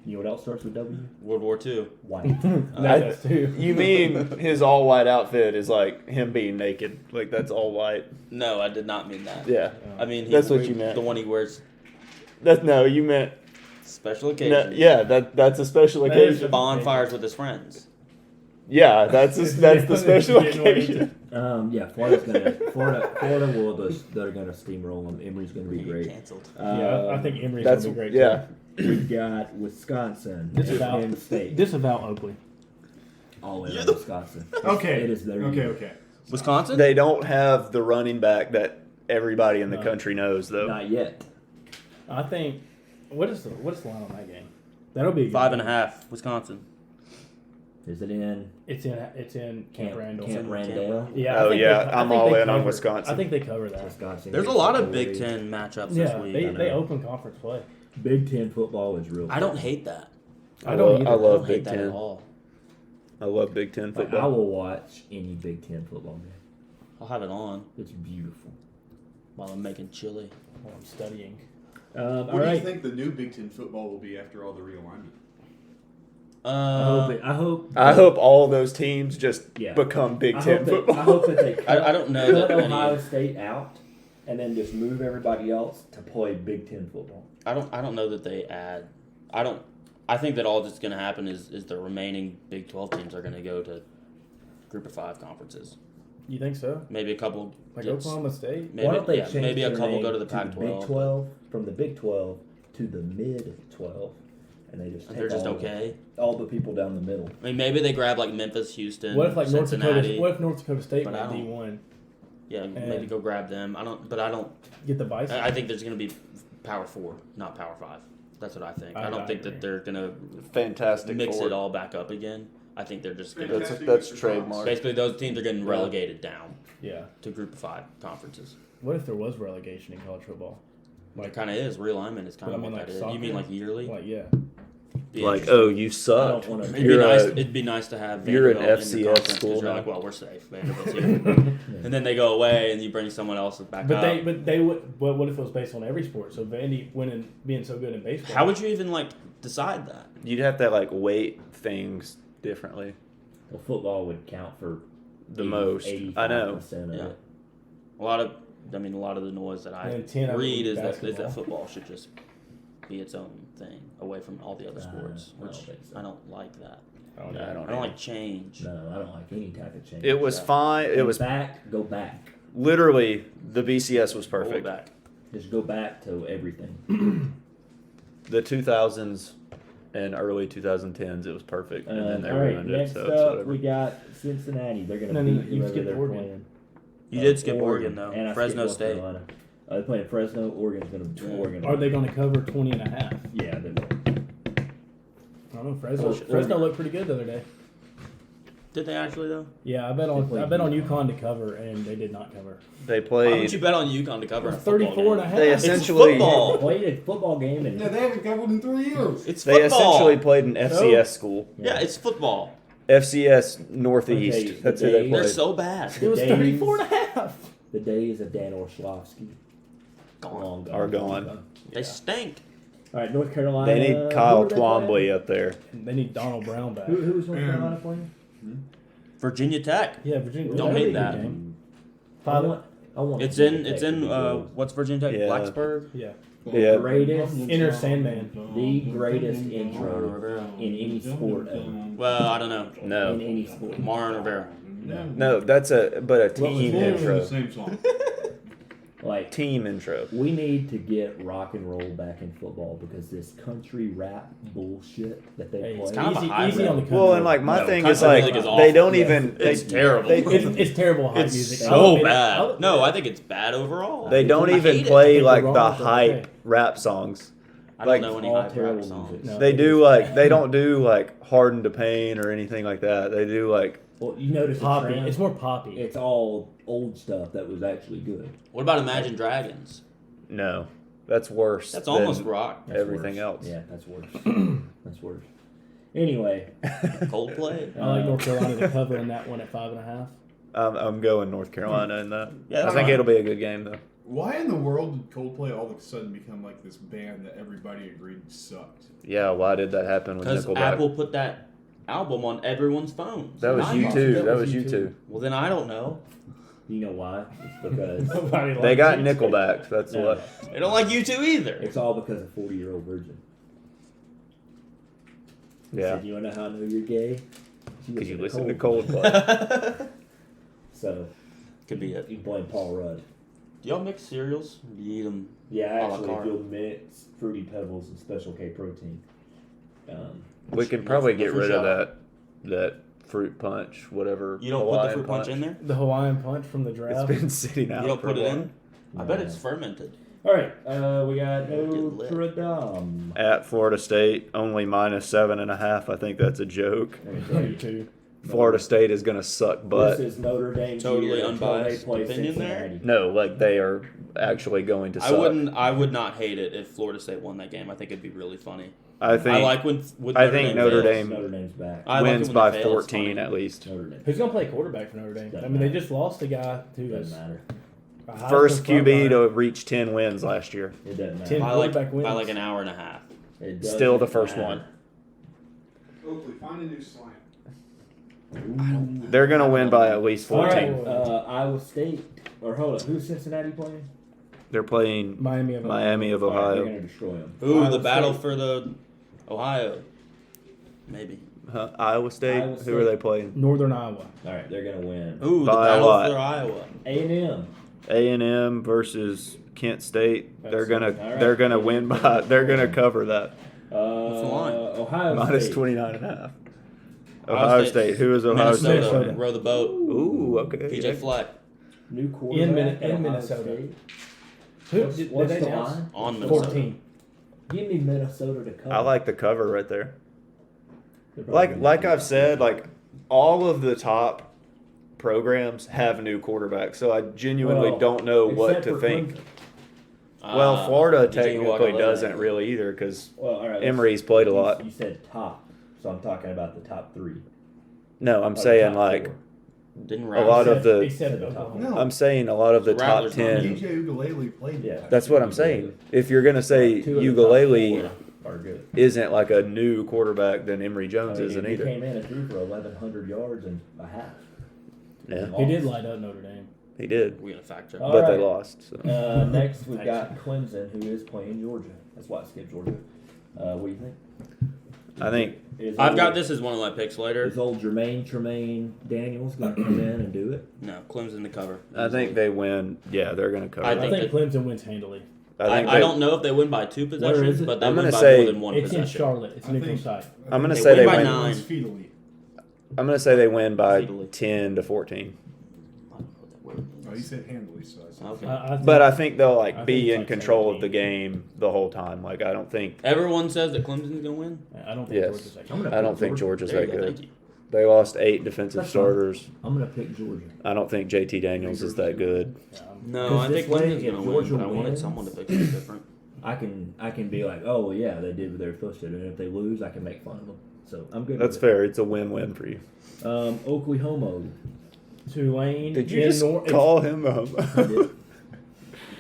You know what else starts with W? World War II. White. That's too. You mean his all white outfit is like him being naked? Like that's all white? No, I did not mean that. Yeah. I mean That's what you meant. The one he wears You meant. special No, occasions. yeah, that's a special That is occasion. Bonfires with his friends. Yeah, that's the special occasion. Yeah, Florida will they're gonna steamroll them. Emory's gonna be great. Canceled. Yeah, I think Emory's gonna That's be great. yeah. We got Wisconsin, Disavow. Penn State, Disavow Oakley. all in on Wisconsin. Okay. It is their Okay. year. Okay. Wisconsin? They don't have the running back that everybody in the No. country knows, though. Not yet. I think. What's the line on that game? That'll be a good 5.5. Wisconsin. Is it in It's in Camp Randall. Camp Randall? Yeah. I Oh think yeah, they- I I'm think all they in on cover- Wisconsin. I think they cover that. Wisconsin. There's a gets lot the of Big glory. Ten matchups Yeah, this week. they open conference play. Big Ten football is real. I don't hate that. I don't either. I I love don't Big hate that at Ten. all. I love Big Ten Like, football. I will watch any Big Ten football game. I'll have it on It's beautiful. while I'm making chili. While I'm studying. All What do you right. think the new Big Ten football will be after all the realignment? I hope. I hope all those teams just Yeah. become Big I Ten hope that, football. I hope that they cut, I don't know cut that many- Ohio State out and then just move everybody else to play Big Ten football. I don't know that they add. I think that all that's going to happen is the remaining Big 12 teams are going to go to Group of 5 conferences. You think so? Maybe a couple. Like gets- Oklahoma State? Maybe, Why don't they yeah, change maybe a their couple name go to the Big Pac-12. 12 from the Big 12 to the Mid 12, and they just And take they're just all, okay. all the people down the middle. I mean, maybe they grab like Memphis, Houston, What if like North Cincinnati. Dakota? What if North Dakota State But went I don't- D1? Yeah, maybe go grab them. I don't. Get the Bison. I think there's going to be Power 4, not Power 5. That's what I think. I don't think agree. that they're going to Fantastic. mix forward. it all back up again. I think they're just going That's to. Fantastic Mr. trademark. Basically, those teams are getting relegated down Yeah. to Group of 5 conferences. What if there was relegation in college football? It kind of is. Realignment is kind But I of mean, what like that is. soccer? You mean like yearly? Like yeah. Be Like, interesting. oh, you sucked. I don't wanna- It'd be nice to have. You're an Vanderbilt in the FCS conference 'cause school You're now. like, well, we're safe. Vanderbilt's here, and then they go away, and you bring someone else back But up. they would. But what if it was based on every sport? So Vandy winning, being so good in baseball. How would you even like decide that? You'd have to like weight things differently. Well, football would count for The most. I know. 85% of Yeah. it. A lot of the noise that I And 10 of it read would is be that basketball. football should just be its own thing away from all the other sports, I don't which think so. I don't like that. Oh, I don't I don't like change. No, I don't like any type of change. It was fine. It was go back. literally the BCS was Roll it perfect. back. Just go back to everything. The 2000s and early 2010s, it was perfect, and then they all right, ruined it. next So it's up whatever. we got Cincinnati. They're going No, to no, beat you whoever skipped they're Oregon. playing. You did skip Oregon, though. And I Fresno skipped North State. Carolina. They're playing Fresno. Oregon's going to Oregon. Are they going to cover 20.5? Yeah, they will. I don't know. Fresno Oregon. looked pretty good the other day. Did they actually, though? Yeah, I bet on UConn to cover, and they did not cover. They Why would played. you bet on UConn to cover a football 34 and a game? half. They It's essentially football. Played a football game and Yeah, they haven't covered in 3 years. It's They football. essentially played an FCS school. Yeah, it's football. FCS Okay, Northeast. That's who the they days- They're played. so bad. It was Days- 34 and a half. the days of Dan Orlovsky Gone. long gone. Are gone. They stink. All right, North Carolina. They need Kyle who are they playing? Twombly up there. They need Donald Brown back. Who was North Carolina playing? Virginia Tech. Yeah, Virginia. Don't that'd hate be a good that. game. I want It's Virginia in. Tech It's to in. be good. What's Virginia Tech? Yeah. Blacksburg. Yeah. Yeah. Greatest, Inner Sandman. the greatest intro in any sport ever. Well, I don't know. In No, any sport. Marlon Rivera. no, that's a team It's intro. the same song. Like, Team intro. we need to get rock and roll back in football because this country rap bullshit that they Hey, play. it's kind of a easy hybrid. on the country. Well, and like my No, thing is country like music is they awful. don't Yeah. even. It's terrible. It's terrible hot It's music. so I'll bad. admit it. No, I think it's bad overall. They don't I even hate it. play think like you're the wrong, but hype okay. rap songs. I like, don't know any all hype terrible rap songs. music. No. They do like they don't do like Hardened to Pain or anything like that. They do like Well, you notice the Poppy. trend? It's more poppy. It's all old stuff that was actually good. What about Imagine Dragons? no, that's worse. That's than almost rock. That's everything worse. else. Yeah, that's worse. That's worse. Anyway, Coldplay. I like North Carolina to cover in that one at 5.5. I'm going North Carolina in that. Yeah, I that's think fine. it'll be a good game though. Why in the world did Coldplay all of a sudden become like this band that everybody agreed sucked? Yeah, why did that happen with Because Nickelback? Apple put that album on everyone's phones. That was Not you mine. too. That That was was you U2. too. Well, then I don't know. you know why? It's because Nobody They likes got it. Nickelback. That's No, what. They don't like you two either. it's all because of 40-year-old virgin. He Yeah, said, you want to know how I know you're gay? because you listen to Coldplay. So Could be it. you can blame Paul Rudd. Do y'all mix cereals? Or do you eat them? Yeah, A la actually, carte. if you'll mix Fruity Pebbles and Special K protein. We can probably What's get the rid of shot? that fruit punch, whatever. You don't put the Hawaiian fruit punch in there? The Hawaiian punch from the It's draft. been sitting out. You don't for put a it while. in? I bet it's fermented. All right, we got Get lit. Notre Dame. At Florida State, only -7.5. I think that's a joke. Let me tell you. Too. Florida State is gonna suck butt. This is Notre Dame. Totally here until they unbiased play opinion there? Cincinnati. No, like they are actually going to suck. I would not hate it if Florida State won that game. I think it'd be really funny. I think I like when I think Notre fails. Dame Notre Dame's back. I like it wins when by they fail, it's 14 funny. at least. Notre Dame. Who's going to play quarterback for Notre Dame? Doesn't I mean, they matter. just lost a guy who Doesn't was matter. a Heisman First QB frontrunner. to reach 10 wins last year. It doesn't matter. 10 By like quarterback wins. an hour and a half. It Still the doesn't first matter. one. Oakley, find a new slant. They're gonna win by at least All 14. right, Iowa State. Or hold on, who's Cincinnati playing? They're playing Miami of Miami of All right, they're Ohio. going to destroy them. Ooh, Iowa the battle State. for the Ohio. Maybe. Huh? Iowa State. Iowa Who are State. they playing? Northern Iowa. All right, they're going to win. Ooh, the By a battle lot. for Iowa. A&M. A&M versus Kent State. That's They're gonna all right. they're gonna win by. They're gonna cover that. What's the line? Ohio Minus State. 29.5. Ohio State. Who is Ohio Minnesota. State playing? Row the boat. Ooh, okay. PJ Fleck New quarterback at In Ohio Minnesota. State. Who What's, did what's they the announce? line? on Minnesota. 14. Give me Minnesota to cover. I like the cover right there. They're probably Like gonna I've said, like all of the top programs have new quarterbacks, so I genuinely Well, don't know what except to for think. Clemson. Well, Florida DJ technically Uiagalelei. doesn't really either because Well, all right. let's- Emory's played a you- lot. You said top, so I'm talking about the top three. No, I'm Or the saying top like four. Didn't a lot of He the. said the top Oklahoma. No. I'm saying a lot of the top Rattlers not 10. DJ Ugalele played. Yeah. last That's what year. I'm saying. If you're gonna say Two of the top Ugalele four are good. isn't like a new quarterback, then Emory Jones I mean, isn't he either. came in and threw for 1,100 yards and a half. Yeah, He did light up Notre Dame. he did, We're gonna fact check. All but they right. lost. So. Next, we've got Clemson, who is playing Georgia. That's why I skipped Georgia. What do you think? I think I've got this as one of my picks later. Is old Tremaine Daniels going to come in and do it? No, Clemson to cover. I think they win. Yeah, they're going to cover. I I think think Clemson wins handily. I don't know if they win by 2 Where is possessions, it? but they I'm win gonna by say- more than 1 It's in possession. Charlotte. It's a neutral site. I'm going to They say win they by win. 9. Speedily. I'm going to say they win by Speedily. 10 to 14. I don't know what that word Oh, you means. said handily, so I said. Okay. But I think they'll I think be it's in like control of the 17. game the whole time. Like I don't think Everyone says that Clemson's gonna win. I don't think Yes. Georgia's that I'm good. gonna I don't pick think Georgia's There you that go. good. Thank you. They lost 8 defensive That's fine. starters. I'm going to pick Georgia. I don't think JT Daniels is that good. No, 'Cause I this think way, Clemson's if gonna win, Georgia but I wanted wins- someone to pick something different. I can be like, oh yeah, they did what they were supposed to do, and if they lose, I can make fun of them. So I'm good. That's with fair. It's a win-win for you. it. Oklahoma. Tulane. Did you in just Nor- call him?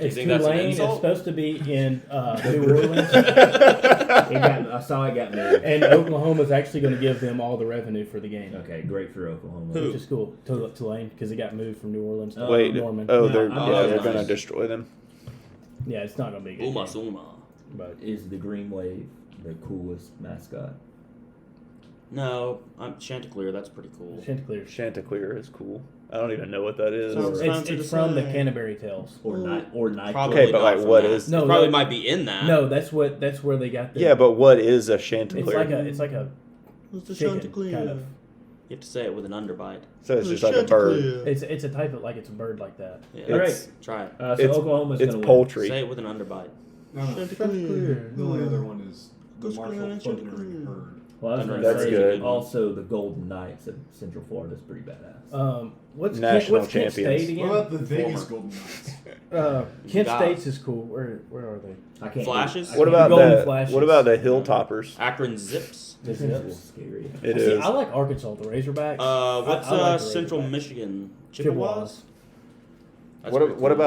It's think that's an Tulane. It's insult? supposed to be in New Orleans, I saw it got moved. and Oklahoma's actually going to give them all the revenue for the game, Okay, great for Oklahoma. Who? which is cool. Tulane, because it got moved from New Orleans to Wait. Norman. Oh, No, they're I'm- they're nice. gonna destroy them. Yeah, it's not going to be a good. Uma game. Suma. But Is the Green Wave the coolest mascot? No, Chanticleer. That's pretty cool. Chanticleer. Chanticleer is cool. I don't even know what that is. Sounds- It's from the Canterbury Tales. Or Well, Nike? Probably Okay, but not like, from what that. is- No, Probably that- might be in that. No, that's where they got the. Yeah, but what is a Chanticleer? it's like a What's the chicken, Chanticleer? kind of. You have to say it with an underbite. So it's just like a bird. It's a type of, like, it's a bird like that. Yeah. All right. It's Try it. So It's- Oklahoma's it's going to poultry. Say it with an underbite. No, no. Chanticleer. The only other one is the Go Marshall scream, Thundering Chanticleer. Herd. Well, I was going That's to say good. also the Golden Knights of Central Florida is pretty badass. What's National what's Kent champions. State What again? about the Vegas Former. Golden Knights? Kent Guys. State's is cool. Where are they? I can't. Flashes? I What can't- about Golden the Flashes. What about the Hilltoppers? Akron Zips. The This is a little Zips. scary. It See, is. I like Arkansas, the Razorbacks. What's I like the Central Razorbacks. Michigan? Chippewas. Chippewas. That's pretty What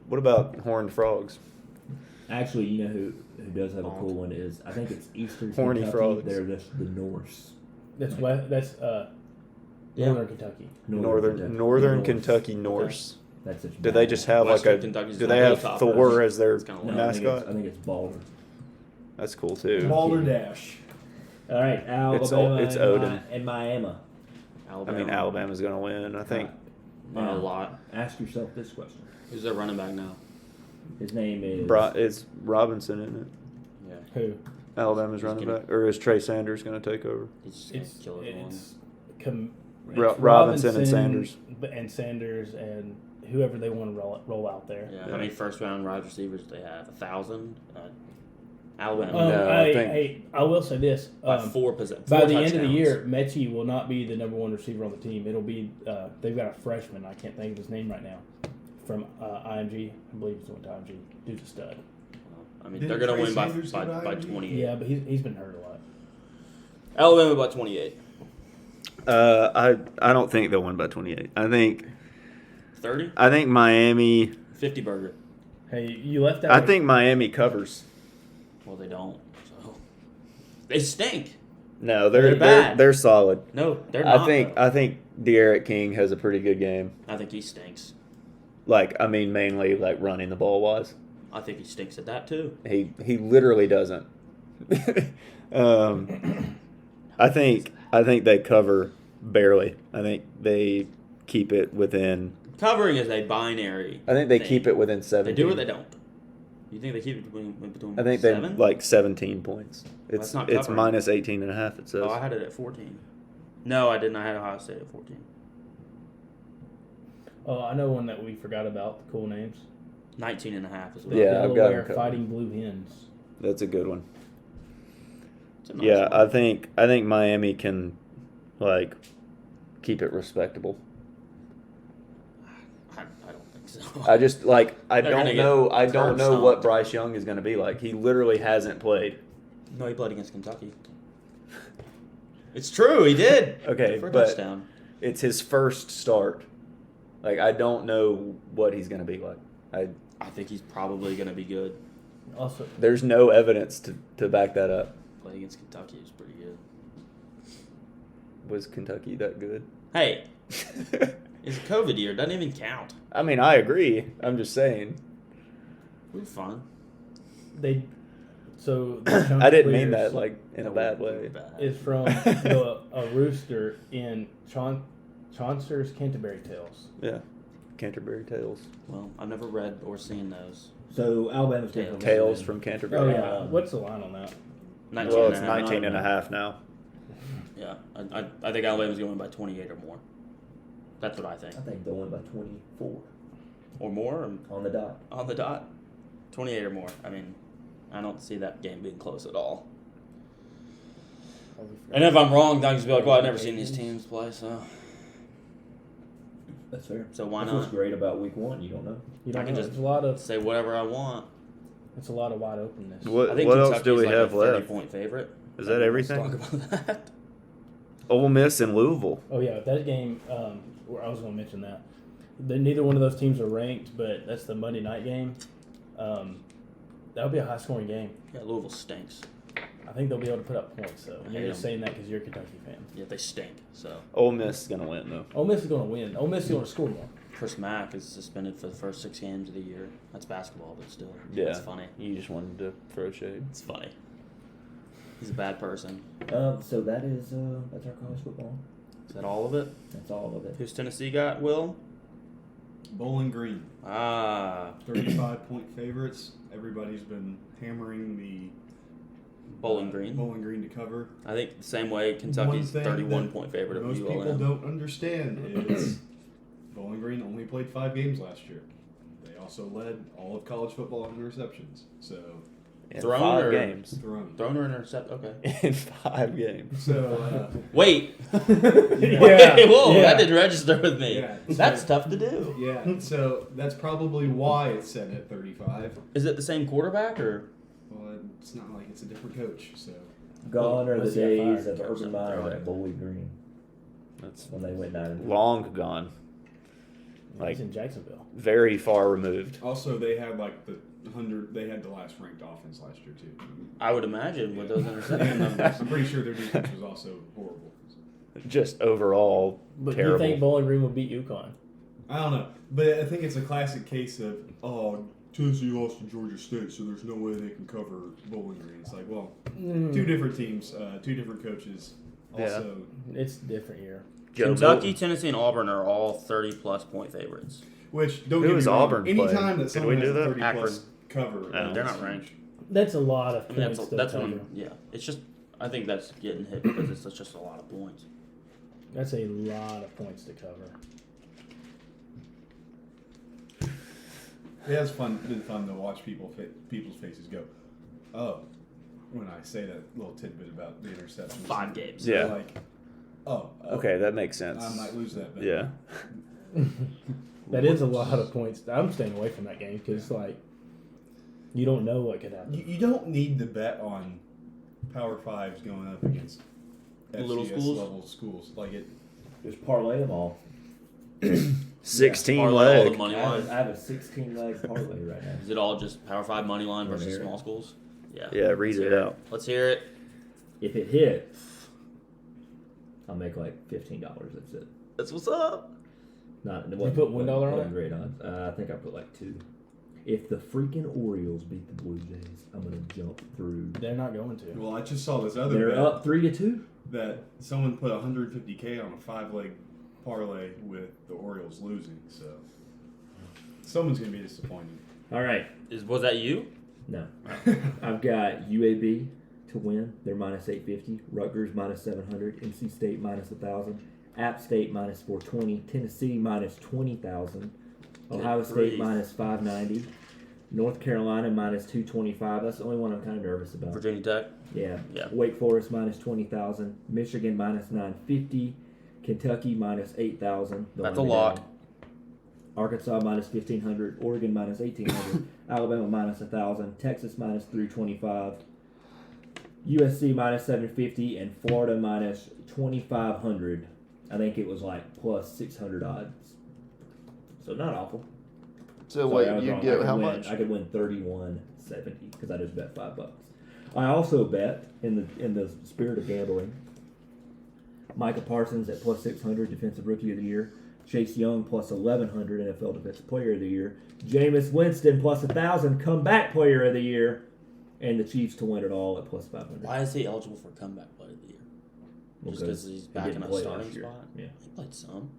cool. about horned frogs? Actually, you know who does have a cool one is I think it's Eastern Horny Kentucky. frogs. They're the Norse. That's Northern Kentucky. Northern Kentucky Norse. That's such Do they just have Western like a? Kentucky's Do the they have Hilltoppers. Thor as their It's kinda No, mascot? I think it's Balder. That's cool too. Balderdash. All right, Alabama it's Odin. and Miami. I Alabama. mean, Alabama's gonna win. I think. Not a lot. Ask yourself this question. Who's their running back now? His name is It's Robinson, isn't it? Yeah, Who? Alabama's He's running gonna- back, or is Trey Sanders gonna take over? he's just gonna kill everyone. It's Robinson and Sanders. and Sanders and whoever they want to roll out there. Yeah. How many first round wide receivers do they have? 1,000. Alabama. No, I think- I will say this: by four four by the end of the touchdowns. year, Mechie will not be the number one receiver on the team. It'll be they've got a freshman. I can't think of his name right now. From IMG, I believe he's went to IMG. Dude's a stud. I mean, Didn't they're going to Trey win by Sanders go to by IMG? 28. Yeah, but he's been hurt a lot. Alabama by 28. I don't think they'll win by 28. I think 30? Miami. 50 burger. Hey, you left out. I think Miami covers. Well, they don't. So they stink. No, They're they're bad. they're solid. No, they're not. I think De'Aaron King has a pretty good game. I think he stinks. Like, I mean, mainly like running the ball wise. I think he stinks at that too. He literally doesn't. I think they cover barely. I think they keep it within. Covering is a binary. I think they thing. keep it within They 17. do or they don't. You think they keep it between I think they 7? like 17 points. That's It's not it's covering. minus 18 and a half. It says. Oh, I had it at 14. No, I didn't. I had Ohio State at 14. Oh, I know one that we forgot about. The cool names. 19 and a half is what Yeah, I've got Delaware them covered. Fighting Blue Hens. That's a good one. It's a nice Yeah, one. I think Miami can like keep it respectable. I don't think so. I just like I They're gonna don't get know curb what stomped. Bryce Young is going to be like. He literally hasn't played. No, he played against Kentucky. It's true, he did. Okay, For a but touchdown. it's his first start. Like I don't know what he's going to be like. I think he's probably going to be good. Also, There's no evidence to back that up. Playing against Kentucky is pretty good. Was Kentucky that good? Hey, it's a COVID year. Doesn't even count. I mean, I agree. I'm just saying. We're fine. So the chunk I didn't mean clears that like in a bad way. is from a rooster in Chaucer's Canterbury Tales. Yeah, Canterbury Tales. Well, I've never read or seen those. So Alabama's definitely Tales winning. from Oh Canterbury. yeah. What's the line on that? 19 Well, and it's a half. 19 and a half now. Yeah, I think Alabama's going to win by 28 or more. That's what I think. I think they'll win by 24 Or more on the dot. on the dot. 28 or more. I mean, I don't see that game being close at all. And if I'm wrong, I'll just be like, well, I've never seen these teams play, so. That's fair. So why That's what's not? great about week 1. You don't know. You don't I can know. just It's a lot of say whatever I want. wide openness. What I think else Kentucky's do we like have a left? 30-point favorite. Is that everything? Let's talk about that. Ole Miss and Louisville. Oh yeah, that game. I was going to mention that. Neither one of those teams are ranked, but that's the Monday night game. That'll be a high-scoring game. Yeah, Louisville stinks. I think they'll be able to put up points, though. I You're hate just 'em. saying that because you're a Kentucky fan. Yeah, they stink. So Ole Miss is gonna win though. Ole Miss is going to win. Ole Miss is going to score more. Chris Mack is suspended for the first 6 games of the year. That's basketball, but still, Yeah, it's funny. You just wanted to throw shade. It's funny. He's a bad person. So that is that's our college football. Is that all of it? That's all of it. Who's Tennessee got? Will? Bowling Green, Ah, 35-point favorites. Everybody's been hammering the Bowling Green. Bowling Green to cover. I think the same way Kentucky's One thing 31-point favorite of Most people ULM. don't understand is Bowling Green only played 5 games last year. They also led all of college football in interceptions. So In Thrown 5 or- games. thrown. Thrown or intercept? Okay. In 5 games. So Wait. Yeah. Wait, whoa, Yeah. that didn't register with me. Yeah. That's tough to do. yeah, so that's probably why it's set at 35. Is it the same quarterback or? Well, it's not like it's a different coach. So Gone are the Let's see how days far of it goes. Urban Meyer at Bowling Green That's when they went 9-3. long gone. Like Like in Jacksonville. very far removed. also they had like the 100. They had the last ranked offense last year too. I would imagine with those interception numbers. I'm pretty sure their defense was also horrible. Just overall But terrible. do you think Bowling Green will beat UConn? I don't know, but I think it's a classic case of Tennessee lost to Georgia State, so there's no way they can cover Bowling Green. It's like, well, two different teams, 2 different coaches. Also, It's a different year. Joe Kentucky, Milton. Tennessee, and Auburn are all 30-plus point favorites. which don't Who get is me wrong, Auburn anytime playing? that Did someone we has do a that? 30 plus cover, They're not it's ranked. huge. That's a lot of I mean, points. that's to cover. when, yeah. It's just, I think that's getting hit because it's just a lot of points. That's a lot of points to cover. It has been fun to watch people's faces go, oh, when I say that little tidbit about the interceptions. 5 games. Yeah. They're like, oh, Okay, that makes sense. I might lose that bet. Yeah. That is a lot of points. I'm staying away from that game because, like, you don't know what could happen. You don't need to bet on Power Fives going up against Little FCS schools? level schools. Like it. Just parlay them all. 16 Parlay all the leg. money I line. have a 16-leg parlay right now. Is it all just Power 5 money line Wanna versus hear it? small schools? Yeah. Yeah, read it out. Let's hear it. If it hits, I'll make like $15. That's it. That's what's up. Not. You put $1 on it? Great odds. I think I put like 2. If the freaking Orioles beat the Blue Jays, I'm gonna jump through. They're not going to. Well, I just saw this other They're bet up 3-2. that someone put $150K on a 5-leg parlay with the Orioles losing. So someone's gonna be disappointed. All right. Was that you? No. I've got UAB to win. They're minus 850. Rutgers minus 700. NC State minus 1,000. App State minus 420. Tennessee minus 20,000. Ohio Good State grief. minus 590. North Carolina minus 225. That's the only one I'm kind of nervous about. Virginia Tech. Yeah. Yeah. Wake Forest minus 20,000. Michigan minus 950. Kentucky minus 8,000. That's a lot. Arkansas minus 1,500. Oregon minus 1,800. Alabama minus 1,000. Texas minus 325. USC minus 750. And Florida minus 2,500. I think it was like plus 600 odds. So not awful. So Sorry, I wait, was you wrong. get I could how win- much? I could win $31.70 because I just bet $5. I also bet in the spirit of gambling. Micah Parsons at plus 600 Defensive Rookie of the Year. Chase Young plus 1,100 NFL Defensive Player of the Year. Jameis Winston plus 1,000 Comeback Player of the Year. And the Chiefs to win it all at plus 500. Why is he eligible for comeback play of the year? Just because he's back in a starting spot? Yeah. He played some.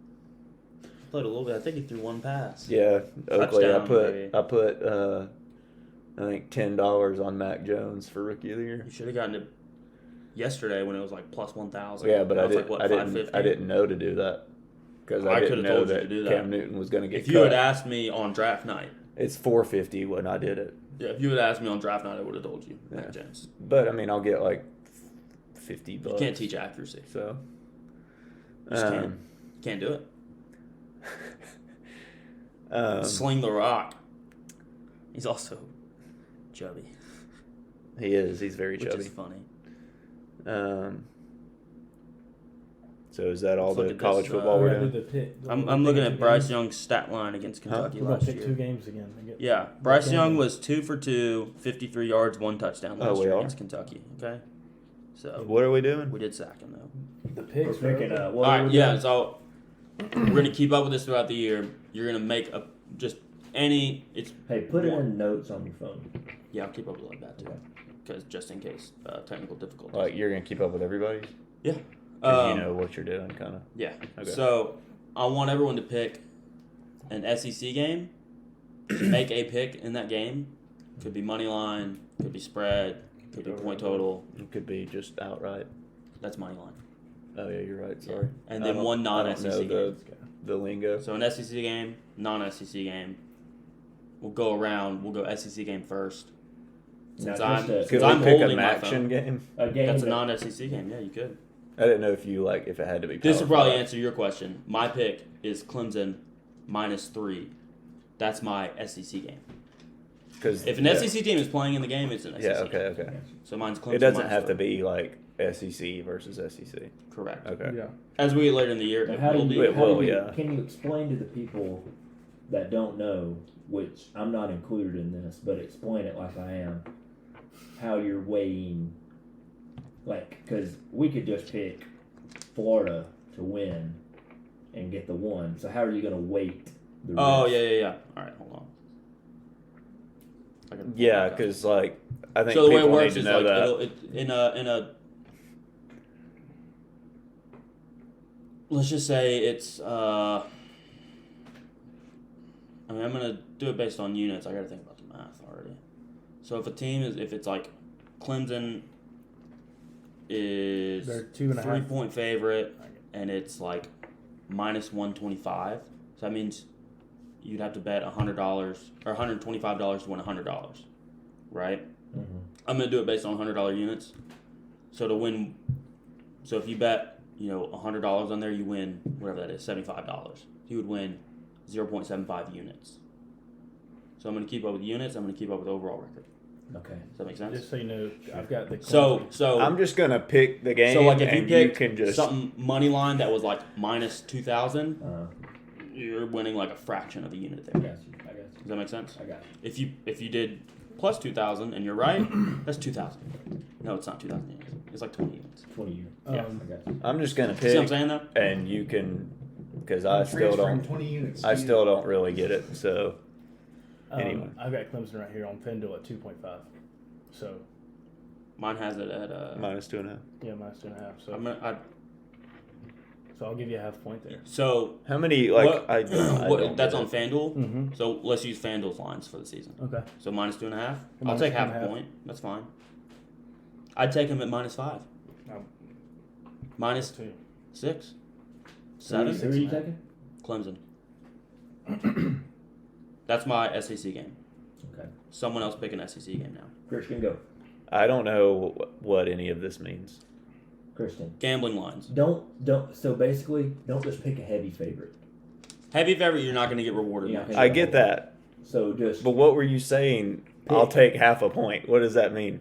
He played a little bit. I think he threw one pass. Yeah, Oakley. Touchdown, I put I think $10 on Mac Jones for Rookie of the Year. You should have gotten it yesterday when it was like plus 1,000. Yeah, but Now I it's didn't. like, what, I didn't. 550? I didn't know to do that because I I didn't could've know told you that to do that. Cam Newton was going to get If cut. you had asked me on draft night, It's $4.50 when I did it. yeah, if you had asked me on draft night, I would have told you. Yeah. Mac Jones. But I mean, I'll get like $50. You can't teach accuracy. So. Just can't. Can't do it. Um, Sling the rock. He's also chubby, he is. He's very which chubby. is funny. So is that all Let's look the at college this, football we're We're gonna doing? do the pick. I'm looking at Bryce Young's stat line against Kentucky We're gonna last pick year. 2 games again. Yeah, Bryce game. Young was 2 for 2, 53 yards, 1 touchdown Oh, last we year are? against Kentucky. Okay, so What are we doing? we did sack him though. The picks. We're picking bro. what All are right, we yeah. doing? So we're gonna keep up with this throughout the year. You're gonna make a just any. It's Hey, put it in notes on your phone. yeah. I'll keep up with it like that too, Okay. because just in case technical difficulties. Like you're gonna keep up with everybody? Yeah. 'Cause you know what you're doing, kind of. Yeah. Okay. So I want everyone to pick an SEC game. Make a pick in that game. Could be money line. Could be spread. Could be point total. It could be just outright. That's money line. Oh yeah, you're right. Sorry. And I then don't- one I don't non-SEC know game. the lingo. So an SEC game, non-SEC game. We'll go around. We'll go SEC game first. Since Now, I'm, just a- since Could I'm we pick holding an my action phone. game? A game That's a that- non-SEC game. Yeah, you could. I didn't know if if it had to be. This will Power probably Five. answer your question. My pick is Clemson -3. That's my SEC game. Because If an SEC team is playing in the game, it's an SEC. Yeah. Okay. Okay. So mine's Clemson. It doesn't have to -3. be like SEC versus SEC. Correct. Okay. Yeah. As we get later in the year, Now, it how will do be. you, It how do will, you- yeah. Can you explain to the people that don't know, which I'm not included in this, but explain it like I am, how you're weighing, like, because we could just pick Florida to win and get the 1. So how are you going to weight the Oh rest? yeah. All right, hold on. I gotta pull Yeah, that up. because like I think So the way it people works need is to know like that. in a. Let's just say it's. I mean, I'm gonna do it based on units. I gotta think about the math already. So if a team is, if it's like Clemson is They're 2.5. 3-point favorite, and it's like -125. So that means you'd have to bet $100 or $125 to win $100, right? Mhm. I'm gonna do it based on $100 units. So to win, so if you bet, $100 on there, you win whatever that is, $75. You would win 0.75 units. So I'm gonna keep up with units. I'm gonna keep up with overall record. Okay. Does that make sense? Just so you know, I've got the. So I'm just gonna pick the game, so like if you and pick can just something money line that was like -2,000, Uh, you're winning like a fraction of a unit I there. got you. Does that make sense? I got you. If you did plus 2,000 and you're right, that's 2,000. No, it's not 2,000 units. It's like 20 units. 20 years. Yeah. I got you. I'm just gonna See what I'm pick, saying though? and you can, because I still Transferring don't. 20 units. I still don't really get it. So Anyway. I've got Clemson right here on FanDuel at 2.5. So Mine has it at -2.5. yeah, -2.5. So so I'll give you a half point there. How many like what, I don't that's get on it. FanDuel. Mm-hmm. So let's use FanDuel's lines for the season. Okay. So -2.5. I'll Minus take half a 2.5. point. That's fine. I'd take him at -5. Um, -6. Two. 7. Who are you taking? Clemson. That's my SEC game. Okay. Someone else pick an SEC game now. Christian, go. I don't know what any of this means. Christian. Gambling lines. Don't. So basically, don't just pick a heavy favorite. Heavy favorite, you're not going to get rewarded Yeah, much. okay. I get that, So just. but what were you saying? I'll take half a point. What does that mean?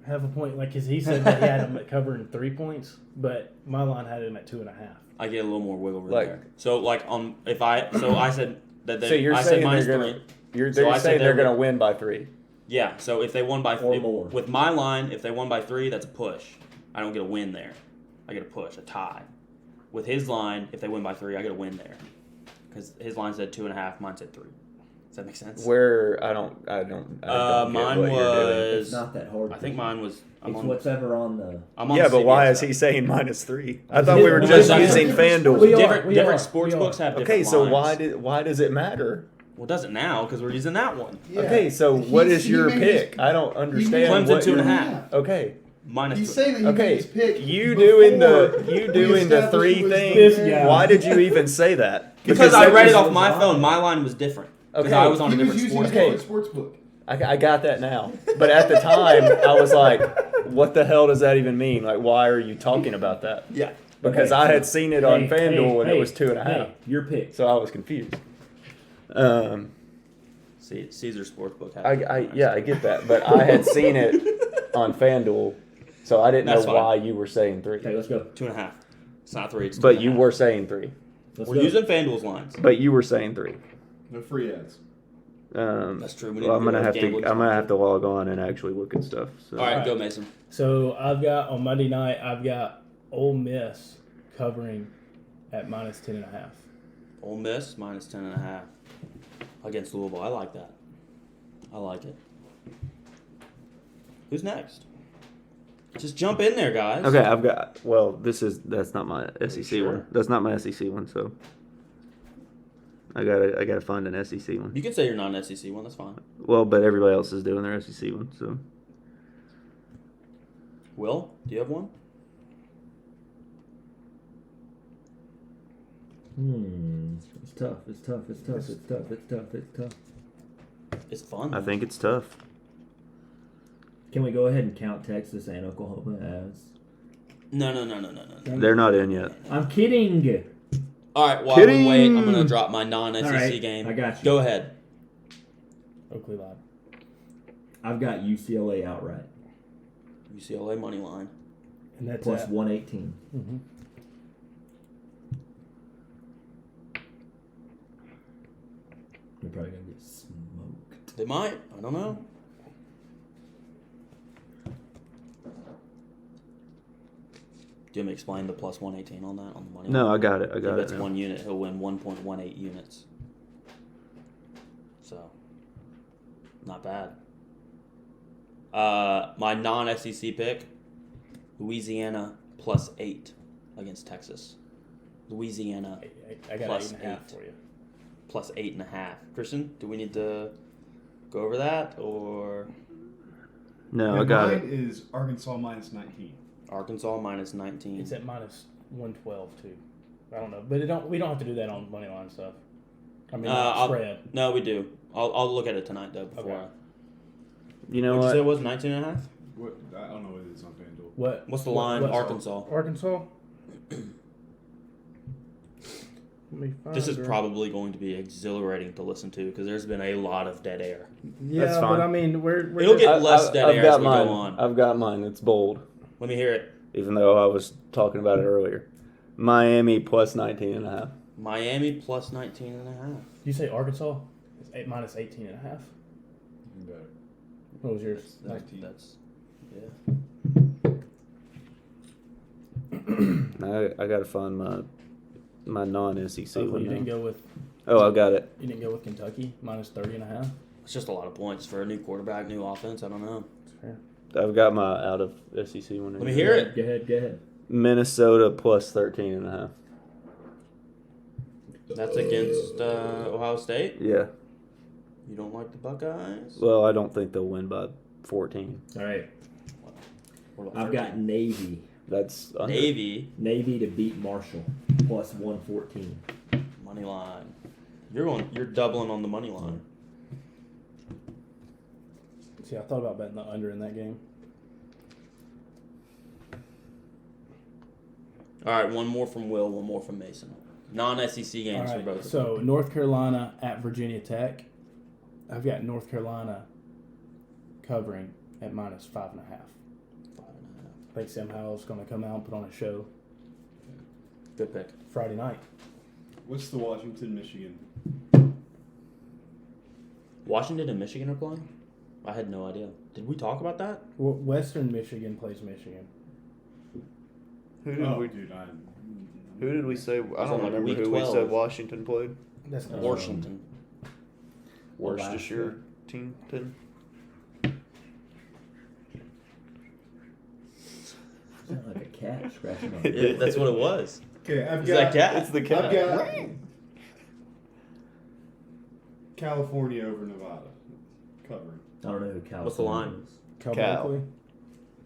Half a point, like, because he said that he had him covering 3 points, but my line had him at 2.5. I get a little more wiggle room Like- there. So like I said that they. So you're I said saying minus they're gonna 3. you're So they're I said saying they're they're- gonna win by 3. Yeah. So if they won by Or more. with my line, if they won by 3, that's a push. I don't get a win there. I get a push, a tie. With his line, if they win by 3, I get a win there, because his line said 2.5, mine said 3. Does that make sense? Where I don't get Mine what you're doing. It's not that hard. I think mine was. It's whatever on the. I'm on Yeah, the but why CBS is he app. saying -3? I thought we were We just are. using FanDuel. We are. Different sports books have different Okay, so lines. why does it matter? Well, it doesn't now because we're using that one. Yeah. Okay, so what is your pick? I don't understand. Clemson what 2.5. Okay, Minus He's 3. saying that he okay. made his pick. You doing the established 3 who was thing? This guy. Why did you even say that? Because I that read it was- off my phone. My line was different. Because Okay. I was on a He was different using sports a Okay. book. different sports book. I got that now, but at the time I was like, "What the hell does that even mean? Like, why are you talking about that?" Yeah. Because Okay, I so- had seen it on Hey, FanDuel and hey, it was 2.5, Hey, your pick. so I was confused. See, Caesar Sportsbook. I get that, but I had seen it on FanDuel, so I didn't That's know fine. why you were saying 3. Okay, let's go. 2.5. It's not 3. It's But 2.5. you were saying 3. Let's We're go. using FanDuel's lines. But you were saying 3. No free ads. That's true. We need Well, I'm to gonna go have gambling to. I'm gonna have to log on and actually look at stuff. So. All right, go Mason. So I've got on Monday night. I've got Ole Miss covering at -10.5. Ole Miss minus 10.5 against Louisville. I like that. I like it. Who's next? Just jump in there, guys. Okay, I've got. Well, that's not my SEC sure? one. That's not my SEC one. So. I gotta find an SEC one. You can say your non-SEC one. That's fine. Well, but everybody else is doing their SEC one. So. Will, do you have one? It's tough. It's tough. It's tough. It's tough. It's tough. It's tough. It's fun. I think it's tough. Can we go ahead and count Texas and Oklahoma as? No. They're not in yet. I'm kidding. All right, while we Kidding. wait, I'm going to drop my non-SEC All right, game. I got you. Go ahead. Oakley Live. I've got UCLA outright UCLA money line. And that's plus at 118. Mm-hmm. They're probably gonna get smoked. They might. I don't know. Do you want me to explain the plus 118 on that, on the money No, line? I got it. I If got it. it's now. 1 unit, he'll win 1.18 units. So, not bad. My non-SEC pick, Louisiana plus 8 against Texas. Louisiana I got plus 8.5 8. for you. plus 8.5. Christian, do we need to go over that, or No, Yeah, I got mine it. is Arkansas minus 19. Arkansas minus 19? It's at -112 too. I don't know, but we don't have to do that on money line stuff. I mean, spread. No, we do. I'll look at it tonight though. Before. Okay. You know What'd you say it what? was 19.5? What? I don't know what it is on FanDuel. What? What's the line? what- Arkansas. Arkansas. Let me find This is her. probably going to be exhilarating to listen to because there's been a lot of dead air. Yeah, That's but fine. I mean, we're It'll get I- less I- dead I've air got as we mine. go on. I've got mine. It's bold, Let me hear it. even though I was talking about it earlier. Miami plus 19.5. Miami plus 19.5. You say Arkansas? It's -18.5. Better. What was yours? 19. That's yeah. I gotta find my non-SEC Oh, one. you didn't now. go with Oh, I got it. Kentucky -30.5. It's just a lot of points for a new quarterback, new offense. I don't know. That's fair. I've got my out of SEC one. Let me hear it. Go ahead. Go ahead. Minnesota plus 13.5. That's against Ohio State. Yeah. You don't like the Buckeyes? Well, I don't think they'll win by 14. All right. What about I've got 13? Navy. That's under. Navy Navy to beat Marshall plus 114. money line. You're doubling on the money line. See, I thought about betting the under in that game. All right, one more from Will, one more from Mason. Non-SEC games All for both. right, so North Carolina at Virginia Tech. I've got North Carolina covering at -5.5. 5.5. I think Sam Howell's going to come out and put on a show Good pick. Friday night. What's the Washington, Michigan? Washington and Michigan are playing? I had no idea. Did we talk about that? Western Michigan plays Michigan. Who Dude, Who did we say? I on, don't like, remember week who 12. we said Washington played. That's Washington. Worcestershire team. Sound like a cat scratching on Yeah, that's what it was. Okay, I've Is got that cat? It's the cat. I've got California over Nevada covering. I don't know who California What's the line? is. Cal Cal. Berkeley.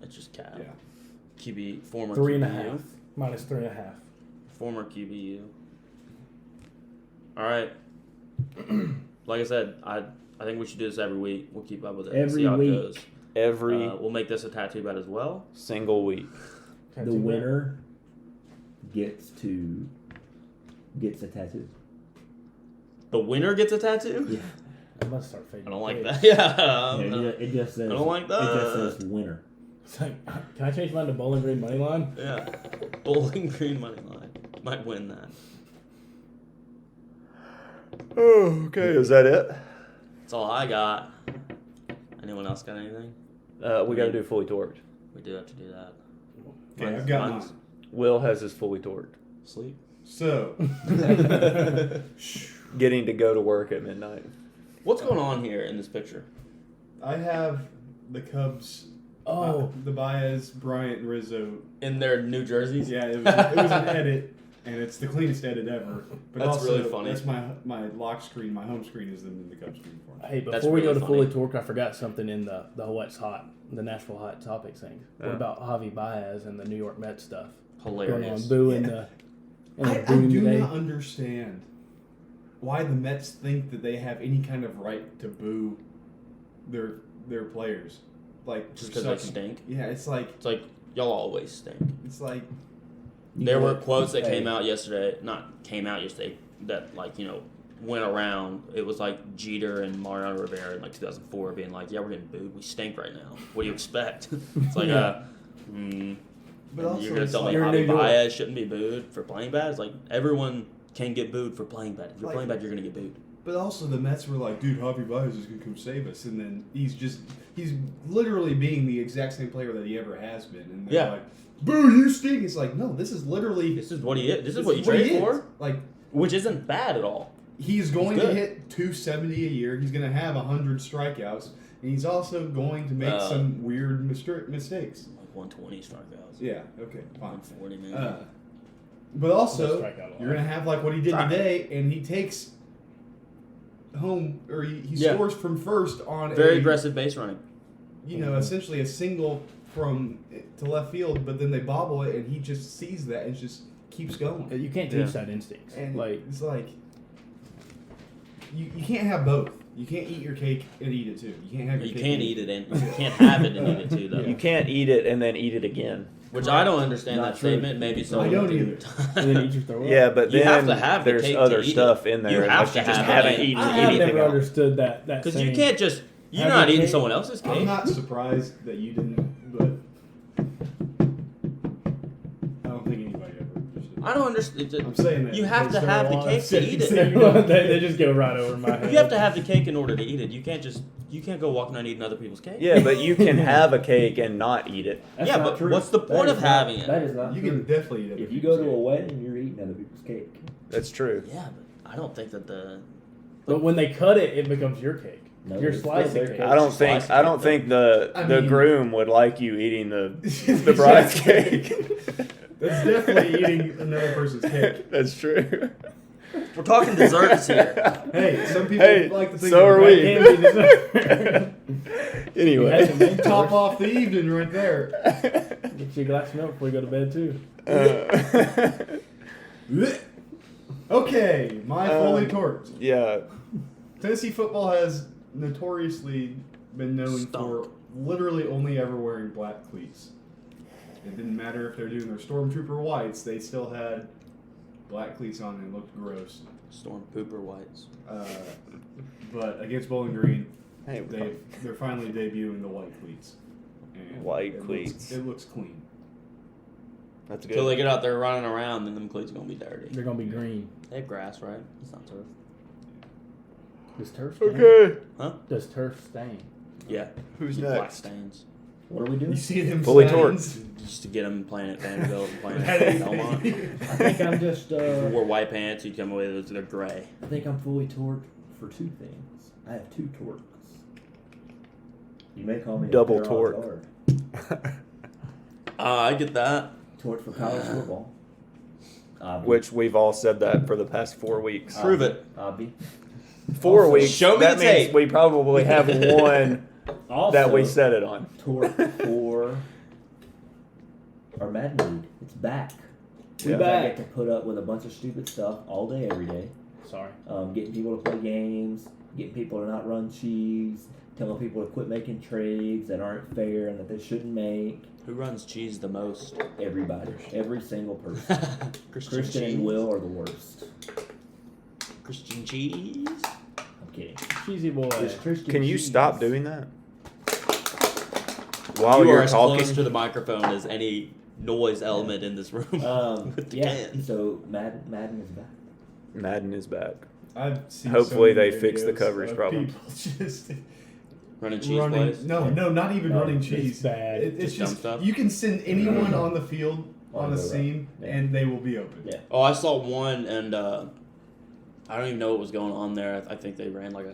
It's just Cat. Yeah. QB, former 3.5. QBU. Minus 3.5. Former QBU. All right. Like I said, I think we should do this every week. We'll keep up with it. Every see how week. it goes. Every We'll make this a tattoo bet as well. single week. The winner gets a tattoo. The winner gets a tattoo? Yeah. I must start fading. I don't like fades. that. Yeah. It just says. I don't like that. It just says winner. It's like, can I change mine to Bowling Green money line? Yeah. Bowling Green money line. Might win that. Oh, okay. Is that it? That's all I got. Anyone else got anything? We got to do fully torqued. We do have to do that. Okay, I've got Mine's mine. Will has his fully torqued. Sleep. So, Getting to go to work at midnight. What's going on here in this picture? I have the Cubs. The Baez, Bryant, and Rizzo. In their New Jerseys? Yeah, it was an edit, and it's the cleanest edit ever. But That's also, really funny. That's my lock screen. My home screen is them in the Cubs uniform. Hey, That's before we really go to fully funny. torque, I forgot something in the What's Hot, the Nashville Hot Topics thing. What Yeah. about Javi Baez and the New York Mets stuff? Going on, Hilarious. booing Yeah. the. I booing do today. not understand why the Mets think that they have any kind of right to boo their players. Like Just for because they such- stink? Yeah, it's like Y'all always stink. There were quotes that came out yesterday, that went around. It was like Jeter and Mariano Rivera in like 2004 being like, yeah, we're getting booed. We stink right now. What do you expect? It's like, Yeah. But also you're going to it's tell like- me You're in New Javi York. Baez shouldn't be booed for playing bad? It's like, everyone can get booed for playing bad. If you're Like- playing bad, you're going to get booed. But also the Mets were like, dude, Javi Baez is gonna come save us, and then he's literally being the exact same player that he ever has been, and they're Yeah. like, boo, you stink. It's like, no, this is literally This is what he is. This is this what you he traded is. for, Like, which isn't bad at all. he's going to good. hit 270 a year. He's gonna have 100 strikeouts, and he's also going to make some weird mistakes. Like 120 strikeouts. Yeah. Okay. Fine. 140 maybe. But also, Strike out a lot. you're gonna have like what he did Right. today, and he takes home or he Yeah. scores from first on Very aggressive base running. Essentially a single from to left field, but then they bobble it, and he just sees that and just keeps going. You can't teach that instincts. And Like, it's like you can't have both. You can't eat your cake and eat it too. You can't have your You cake can't and eat it and you can't have it and eat it too, though. You can't eat it and then eat it again. Which I don't understand Not that true. statement. Maybe so. I don't either. and then eat your throw up. Yeah, but You then have to have the there's cake to other eat stuff it. in there. You and, have like, to you just have haven't it. eaten I have anything never else. understood that. Because saying. you can't just you're Have not your eating cake. someone else's I'm cake. not surprised that you didn't, but I don't think anybody ever understood. I don't understand. I'm saying that You have to because have the there are a lot cake of to eat it. cities- they just go right over my head. You have to have the cake in order to eat it. You can't go walking around eating other people's cake. Yeah, but you can have a cake and not eat it. That's Yeah, not but true. what's the point That of is not- having it? That is not You true. can definitely eat it. If you go to a wedding, you're eating other people's cake. That's true. Yeah, but I don't think that the But when they cut it, it becomes your cake. No, You're it's still slicing their cake. cake. I don't Slice think the I the mean- groom would like you eating the bride's cake. That's definitely eating another person's cake. That's true. we're talking desserts here. Hey, some people Hey, like to think so are that we. Candy dessert. Anyway. They top off the evening right there. Get you a glass of milk before you go to bed too. Okay, my fully torqued. Yeah. Tennessee football has notoriously been known Stunk. for literally only ever wearing black cleats. It didn't matter if they're doing their Stormtrooper whites; they still had black cleats on and looked gross. Storm pooper whites. But against Bowling Green, Hey, they're finally debuting the white cleats. And White it cleats. It looks clean. that's Until they good. get out there running around, then them cleats are gonna be dirty. They're gonna be green. They have grass, right? It's not turf. Does turf stain? Okay. Does turf stain? Yeah. Who's Get black next? stains. What are we doing? You see them Fully signs? Just to get them playing at Vanderbilt and playing at Belmont. I think I'm just. If you wore white pants, you'd come away with they're gray. I think I'm fully torqued for two things. I have 2 torques. You may call me Double a torque. guard. I get that. Torque for college football. Which we've all said that for the past 4 weeks. Prove it. Obby. 4 Also, weeks. show me that the means tape. we probably have one Also, that we said it on. torque for our Madden League. It's back. Yeah. I get to put up with a bunch of stupid stuff all day, every day. Sorry. Getting people to play games, getting people to not run cheese, telling people to quit making trades that aren't fair and that they shouldn't make. Who runs cheese the most? Everybody. Every single person. Christian and Will are the worst. Christian cheese. I'm kidding. Cheesy boy. It's Christian Can you cheese. stop doing that? While You you're are as talking? close to the microphone as any noise element in this room. With the Yeah, can. so Madden is back. Madden is back. I've seen Hopefully so many they fix the videos coverage of problem. people just Running cheese running. plays. No, not even No, running it's cheese. bad. It's Just dumb just stuff? you can send anyone on the field on On a the seam, right. and they will be open. Yeah. Oh, I saw one, and I don't even know what was going on there. I think they ran like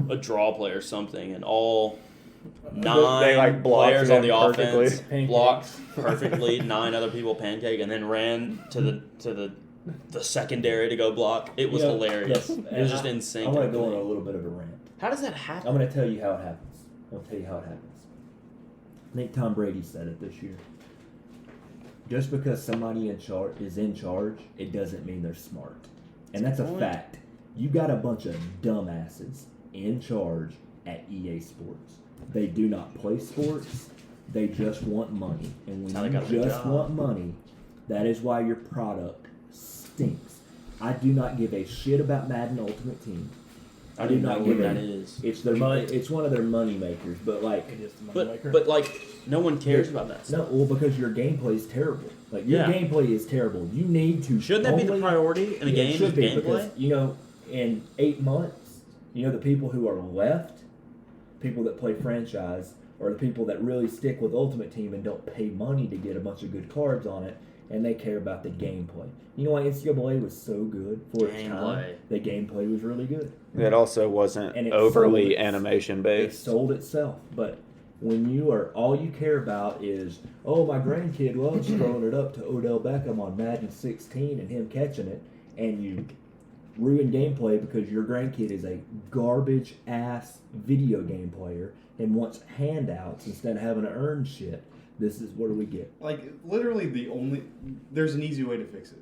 a draw play or something, and all 9 They, like, blocked players on the them perfectly. offense Pancake. blocked perfectly. 9 other people pancake, and then ran to the secondary to go block. It was You know, hilarious. yes, It was just I insane. want to go on a little bit of a rant. How does that happen? I'm going to tell you how it happens. I'll tell you how it happens. I think Tom Brady said it this year. Just because somebody is in charge, it doesn't mean they're smart. And that's a Point. fact. You got a bunch of dumbasses in charge at EA Sports. They do not play sports. They just want money. And That's how when they you got their just job. want money, that is why your product stinks. I do not give a shit about Madden Ultimate Team. I don't even know what that is. It's their it's one of their money makers, but like It is the money maker. But like, no one cares about that stuff. no, well because your gameplay is terrible. Like your Yeah. gameplay is terrible. You need to Shouldn't that be the only- priority in a Yeah, game? It should is be gameplay? because in 8 months, the people who are left, people that play franchise, are the people that really stick with Ultimate Team and don't pay money to get a bunch of good cards on it, and they care about the gameplay. You know why NCAA was so good for its time? Gameplay. The gameplay was really good. It also wasn't And it overly sold- animation It based. sold itself, but when you are all you care about is, oh, my grandkid loves throwing it up to Odell Beckham on Madden 16 and him catching it, and you ruin gameplay because your grandkid is a garbage ass video game player and wants handouts instead of having to earn shit. This is what do we get? Like literally, there's an easy way to fix it.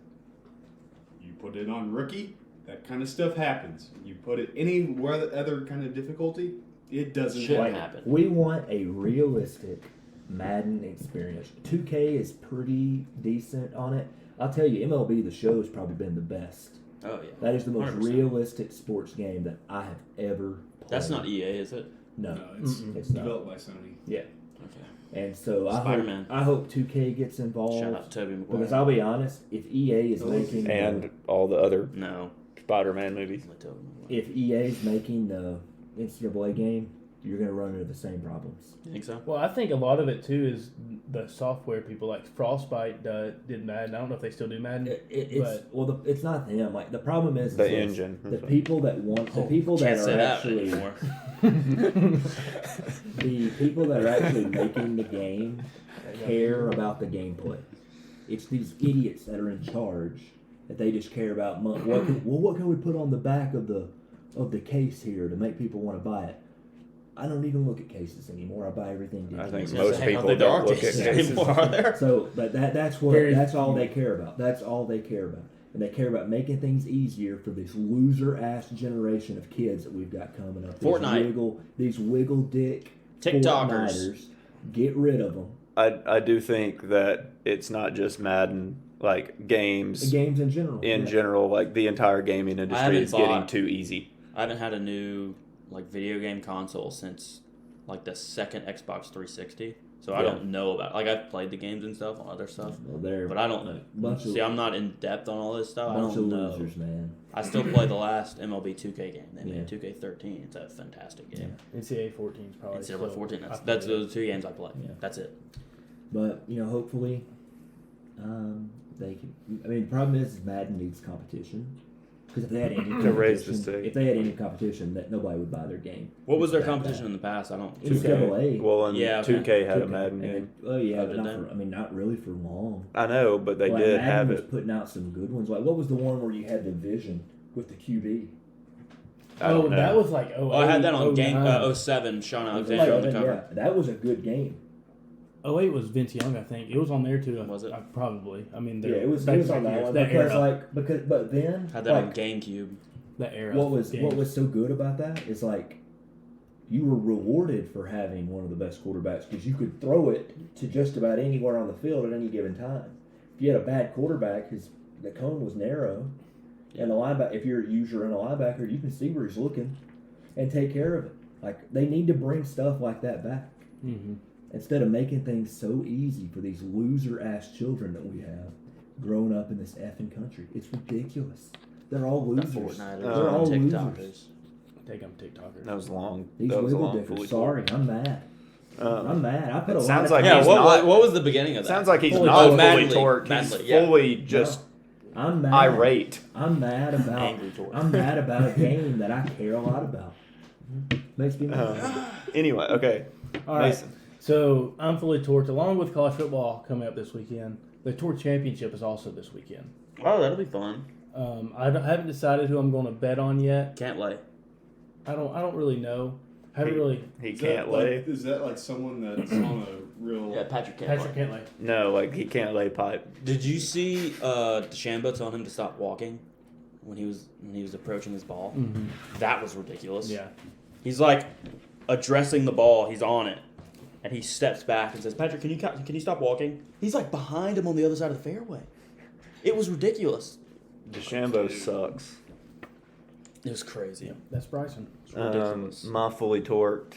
You put it on rookie. That kind of stuff happens. You put it any other kind of difficulty, it doesn't Shouldn't happen. happen. We want a realistic Madden experience. 2K is pretty decent on it. I'll tell you, MLB The Show has probably been the best. Oh yeah. That is the most 100%. realistic sports game that I have ever played. That's not EA, is it? No. No, it's It's not. developed by Sony. Yeah. Okay. And so Spider-Man. I hope 2K gets involved. Shout out Tobey Maguire. Because I'll be honest, if EA is making And all the other No. Spider-Man movies. Tobey Maguire. if EA is making the NCAA game, you're going to run into the same problems. You think so? Well, I think a lot of it too is the software people like Frostbite did Madden. I don't know if they still do Madden. It's not them. Like the problem is The this, engine. The people that want the people Can't that say are that actually anymore. the people that are actually making the game care about the gameplay. It's these idiots that are in charge that they just care about money. What can we put on the back of the case here to make people want to buy it? I don't even look at cases anymore. I buy everything digitally. I think Yes, most I don't people think there are don't look at cases cases. anymore, are there? So, but that's all they care about. That's all they care about. And they care about making things easier for this loser-ass generation of kids that we've got coming up. Fortnite. These wiggle dick TikTokers. Fortniters. Get rid of them. I do think that it's not just Madden, like games The games in general. in general, like the entire gaming industry haven't is getting bought- too easy. I haven't had a new video game console since like the second Xbox 360. So I Yeah. don't know about. Like I've played the games and stuff on other stuff, Well, they're but I don't know. bunch of, See, I'm not in depth on all this stuff. I bunch don't of know. losers, man. I still play the last MLB 2K game. They Yeah. made 2K13. It's a fantastic game. NCAA 14 is probably NCAA still, 14. I That's think those 2 games I play. Yeah. That's it. But hopefully, they can. I mean, the problem is Madden needs competition. Because if they had any To raise the competition, stake. if they had any competition, that nobody would buy their game. What was their It's that competition bad. in the past? I don't. It was 2K. AA. Well, and Yeah, okay. 2K had a 2K. Madden And game. they- Oh yeah, Oh, but did not they? for, I mean, not really for long. I know, but they Well, did Madden have was it. putting out some good ones. Like what was the one where you had the vision with the QB? I don't know. that was like Oh, I had that on game 09. 07. Sean Alexander on the cover. Yeah, that was a good game. 08 was Vince Young, I think. It was on there too. Was it? Probably. I mean, Yeah, it was back on that years, one that because era. but then Had that like, on GameCube. That era. what was games. so good about that is like you were rewarded for having one of the best quarterbacks because you could throw it to just about anywhere on the field at any given time. If you had a bad quarterback, the cone was narrow, and the linebacker, if you're in a linebacker, you can see where he's looking and take care of it. Like they need to bring stuff like that back Mm-hmm. instead of making things so easy for these loser ass children that we have growing up in this effing country. It's ridiculous. They're all The losers. Fortniters, They're all TikTokers. losers. Take them TikTokers. That was long. These That was a wiggle long dickers. fully Sorry, I'm mad. I'm mad. I put it a lot sounds of like time- Yeah, he's what not- was the beginning of that? Sounds like he's Fully not torqued. fully Madly, torqued. He's madly, yeah. fully just I'm mad. irate. I'm mad about. Angry torque. I'm mad about a game that I care a lot about. Makes me mad. Anyway, okay. All right. Mason. So I'm fully torqued, along with college football coming up this weekend. The Tour Championship is also this weekend. Oh, that'll be fun. I haven't decided who I'm going to bet on yet. Can't lay. I don't really know. I haven't really. He Is can't that lay. like, is that like someone that's on a real? Yeah, Patrick can't Patrick lay. Cantlay. No, like he can't lay pipe. Did you see DeChambeau telling him to stop walking when he was approaching his ball? Mm-hmm. That was ridiculous. Yeah. He's like addressing the ball. He's on it, and he steps back and says, "Patrick, can you stop walking?" He's like behind him on the other side of the fairway. It was ridiculous. DeChambeau sucks. It was crazy. That's Bryson. It's ridiculous. My fully torqued,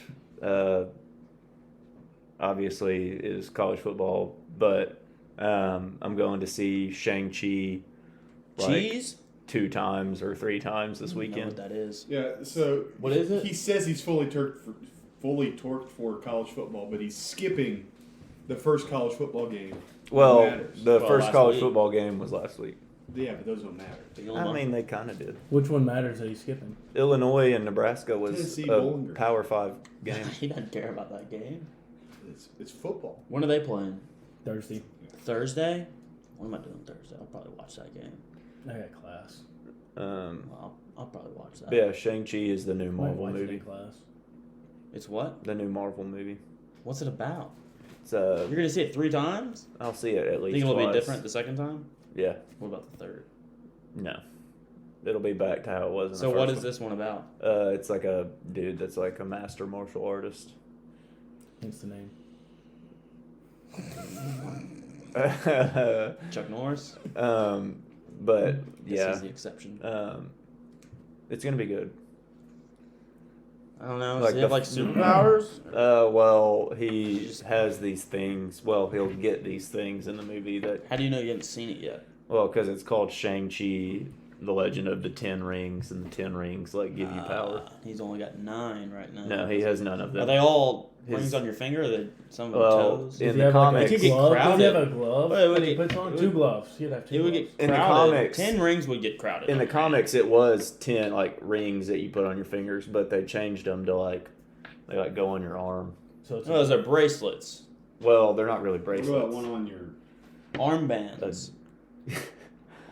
obviously, is college football, but I'm going to see Shang-Chi Cheese? 2 times or 3 times this I don't know weekend. what that is. Yeah. So What is it? He says he's fully torqued for college football, but he's skipping the first college football game. Well, Matters. the Well, first last college week. football game was last week. Yeah, but those don't matter. I mean, they kind of did. Which one matters that he's skipping? Illinois and Nebraska was Tennessee a Bowling Green. Power 5 game. He doesn't care about that game. It's football. When are they playing? Thursday. Thursday? What am I doing Thursday? I'll probably watch that game. I got class. Well, I'll probably watch that. But yeah, Shang-Chi is the new My Marvel wife movie. in class. It's what? The new Marvel movie. What's it about? It's You're gonna see it 3 times? I'll see it at least Think it'll twice. be different the second time? Yeah. What about the third? No. It'll be back to how it was in So the what first is this one about? one. It's like a dude that's like a master martial artist. Hence the name. Chuck Norris? But Guess yeah, he's the exception. it's gonna be good. I don't know. Does like he have the- like superpowers? Well, he has these things. Well, he'll get these things in the movie that. How do you know you haven't seen it yet? Well, because it's called Shang-Chi, the Legend of the 10 Rings, and the 10 Rings like give you power. He's only got 9 right now. No, he has none of Are them. they all His- rings on your finger? Or they some of them Well, toes? in Does he the have like comics, It could get glove? Does he have crowded. a glove? Well, it would that he get- puts on it two would- gloves. He'd have two It would gloves. get In the crowded. comics- 10 rings would get crowded. in the comics, it was 10 like rings that you put on your fingers, but they changed them to like they like go on your arm. So it's Oh, those are bracelets, Well, they're not really What about bracelets. one on your? armbands,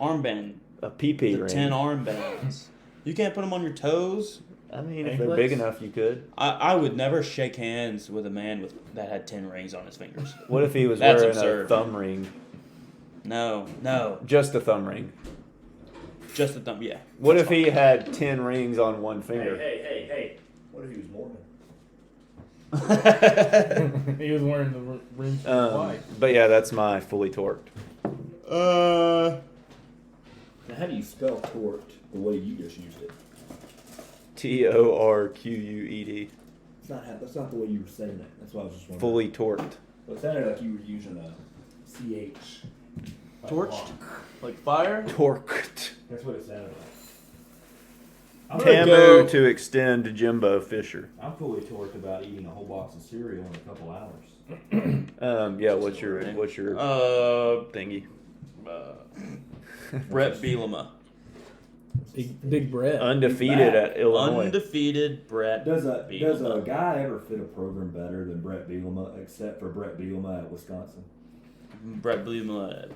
armband. A PP The ring. 10 armbands. You can't put them on your toes. I mean, if they're Anklets? big enough, you could. I would never shake hands with a man that had 10 rings on his fingers. What if he was That's wearing absurd. a thumb ring? No, Just a thumb ring. just the thumb. Yeah. What if he had 10 rings on one finger? Hey. What if he was Mormon? he was wearing the rings for his wife. But yeah, that's my fully torqued. Now, how do you spell torqued the way you just used it? TORQUED. That's not the way you were saying it. That's why I was just wondering. Fully torqued. Well, it sounded like you were using a CH. Like Torched? lock. Like fire? Torqued. That's what it sounded like. Tamu to extend to Jimbo Fisher. I'm fully torqued about eating a whole box of cereal in a couple hours. Yeah, what's your thingy? Brett Bielema. Big Brett. Undefeated at Illinois. Undefeated Brett. Does a Bielema. guy ever fit a program better than Brett Bielema, except for Brett Bielema at Wisconsin? Brett Bielema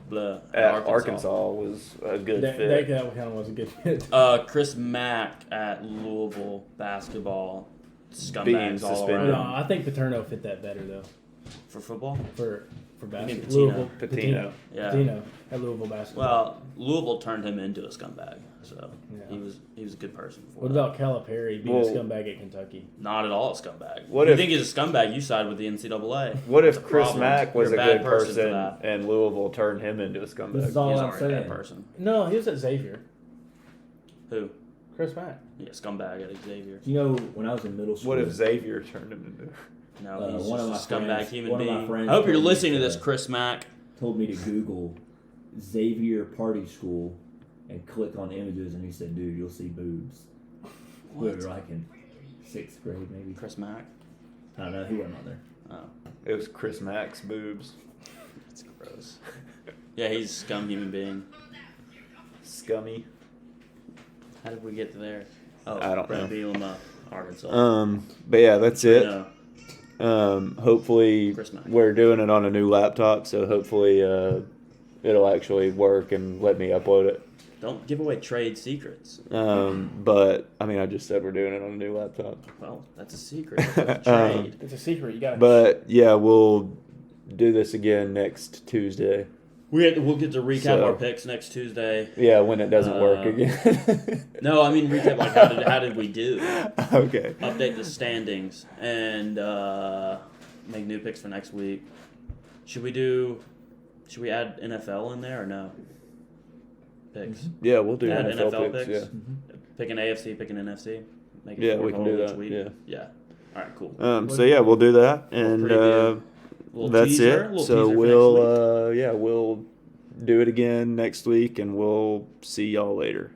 At Arkansas was a good fit. That kind of was a good fit. Chris Mack at Louisville basketball. Being Scumbags all suspended. No, around. I think Paterno fit that better though. For football? For mean basketball. Patino? Patino. Yeah. Patino at Louisville basketball. Well, Louisville turned him into a scumbag, so Yeah. he was a good person for What that. about Calipari being a scumbag at Kentucky? Not at all a scumbag. What if you if- think he's a scumbag, you side with the NCAA. What if That's a Chris problem. Mack was You're a bad good person for person that. and Louisville turned him into a This is scumbag? all He's I'm already a bad saying. person. No, he was at Xavier. Who? Chris Mack. Yeah, scumbag at Xavier. You know, when I was in middle school, What if Xavier turned him into? No, he's one of just my a scumbag friends- human one of my being. friends I hope you're told me listening to to- this, Chris Mack. told me to Google Xavier Party School and click on images, and he said, "Dude, you'll see boobs." We were like in 6th grade, maybe. Chris Mack. I don't know. He wasn't on there. Oh, It was Chris Mack's boobs. that's gross. Yeah, he's a scum human being. Scummy. How did we get to there? Oh, I don't Brett know. Bielema, Arkansas. But yeah, that's it. No. Hopefully Chris Mack. we're doing it on a new laptop, so hopefully it'll actually work and let me upload it. Don't give away trade secrets. But I mean, I just said we're doing it on a new laptop. Well, that's a secret. That's a trade. It's a secret. You got. But yeah, we'll do this again next Tuesday. We'll get to recap So- our picks next Tuesday. Yeah, when it doesn't work again. No, I mean recap like how did we do? Okay. Update the standings and make new picks for next week. Should we add NFL in there or no? Picks. Yeah, we'll do Add NFL, NFL picks. picks? Pick an AFC, pick an NFC. Make it Yeah, four we can total do each that. week. Yeah. Yeah. All right, cool. So yeah, we'll do that, and preview. Little that's teaser, it. little So teaser for we'll next week. we'll do it again next week, and we'll see y'all later.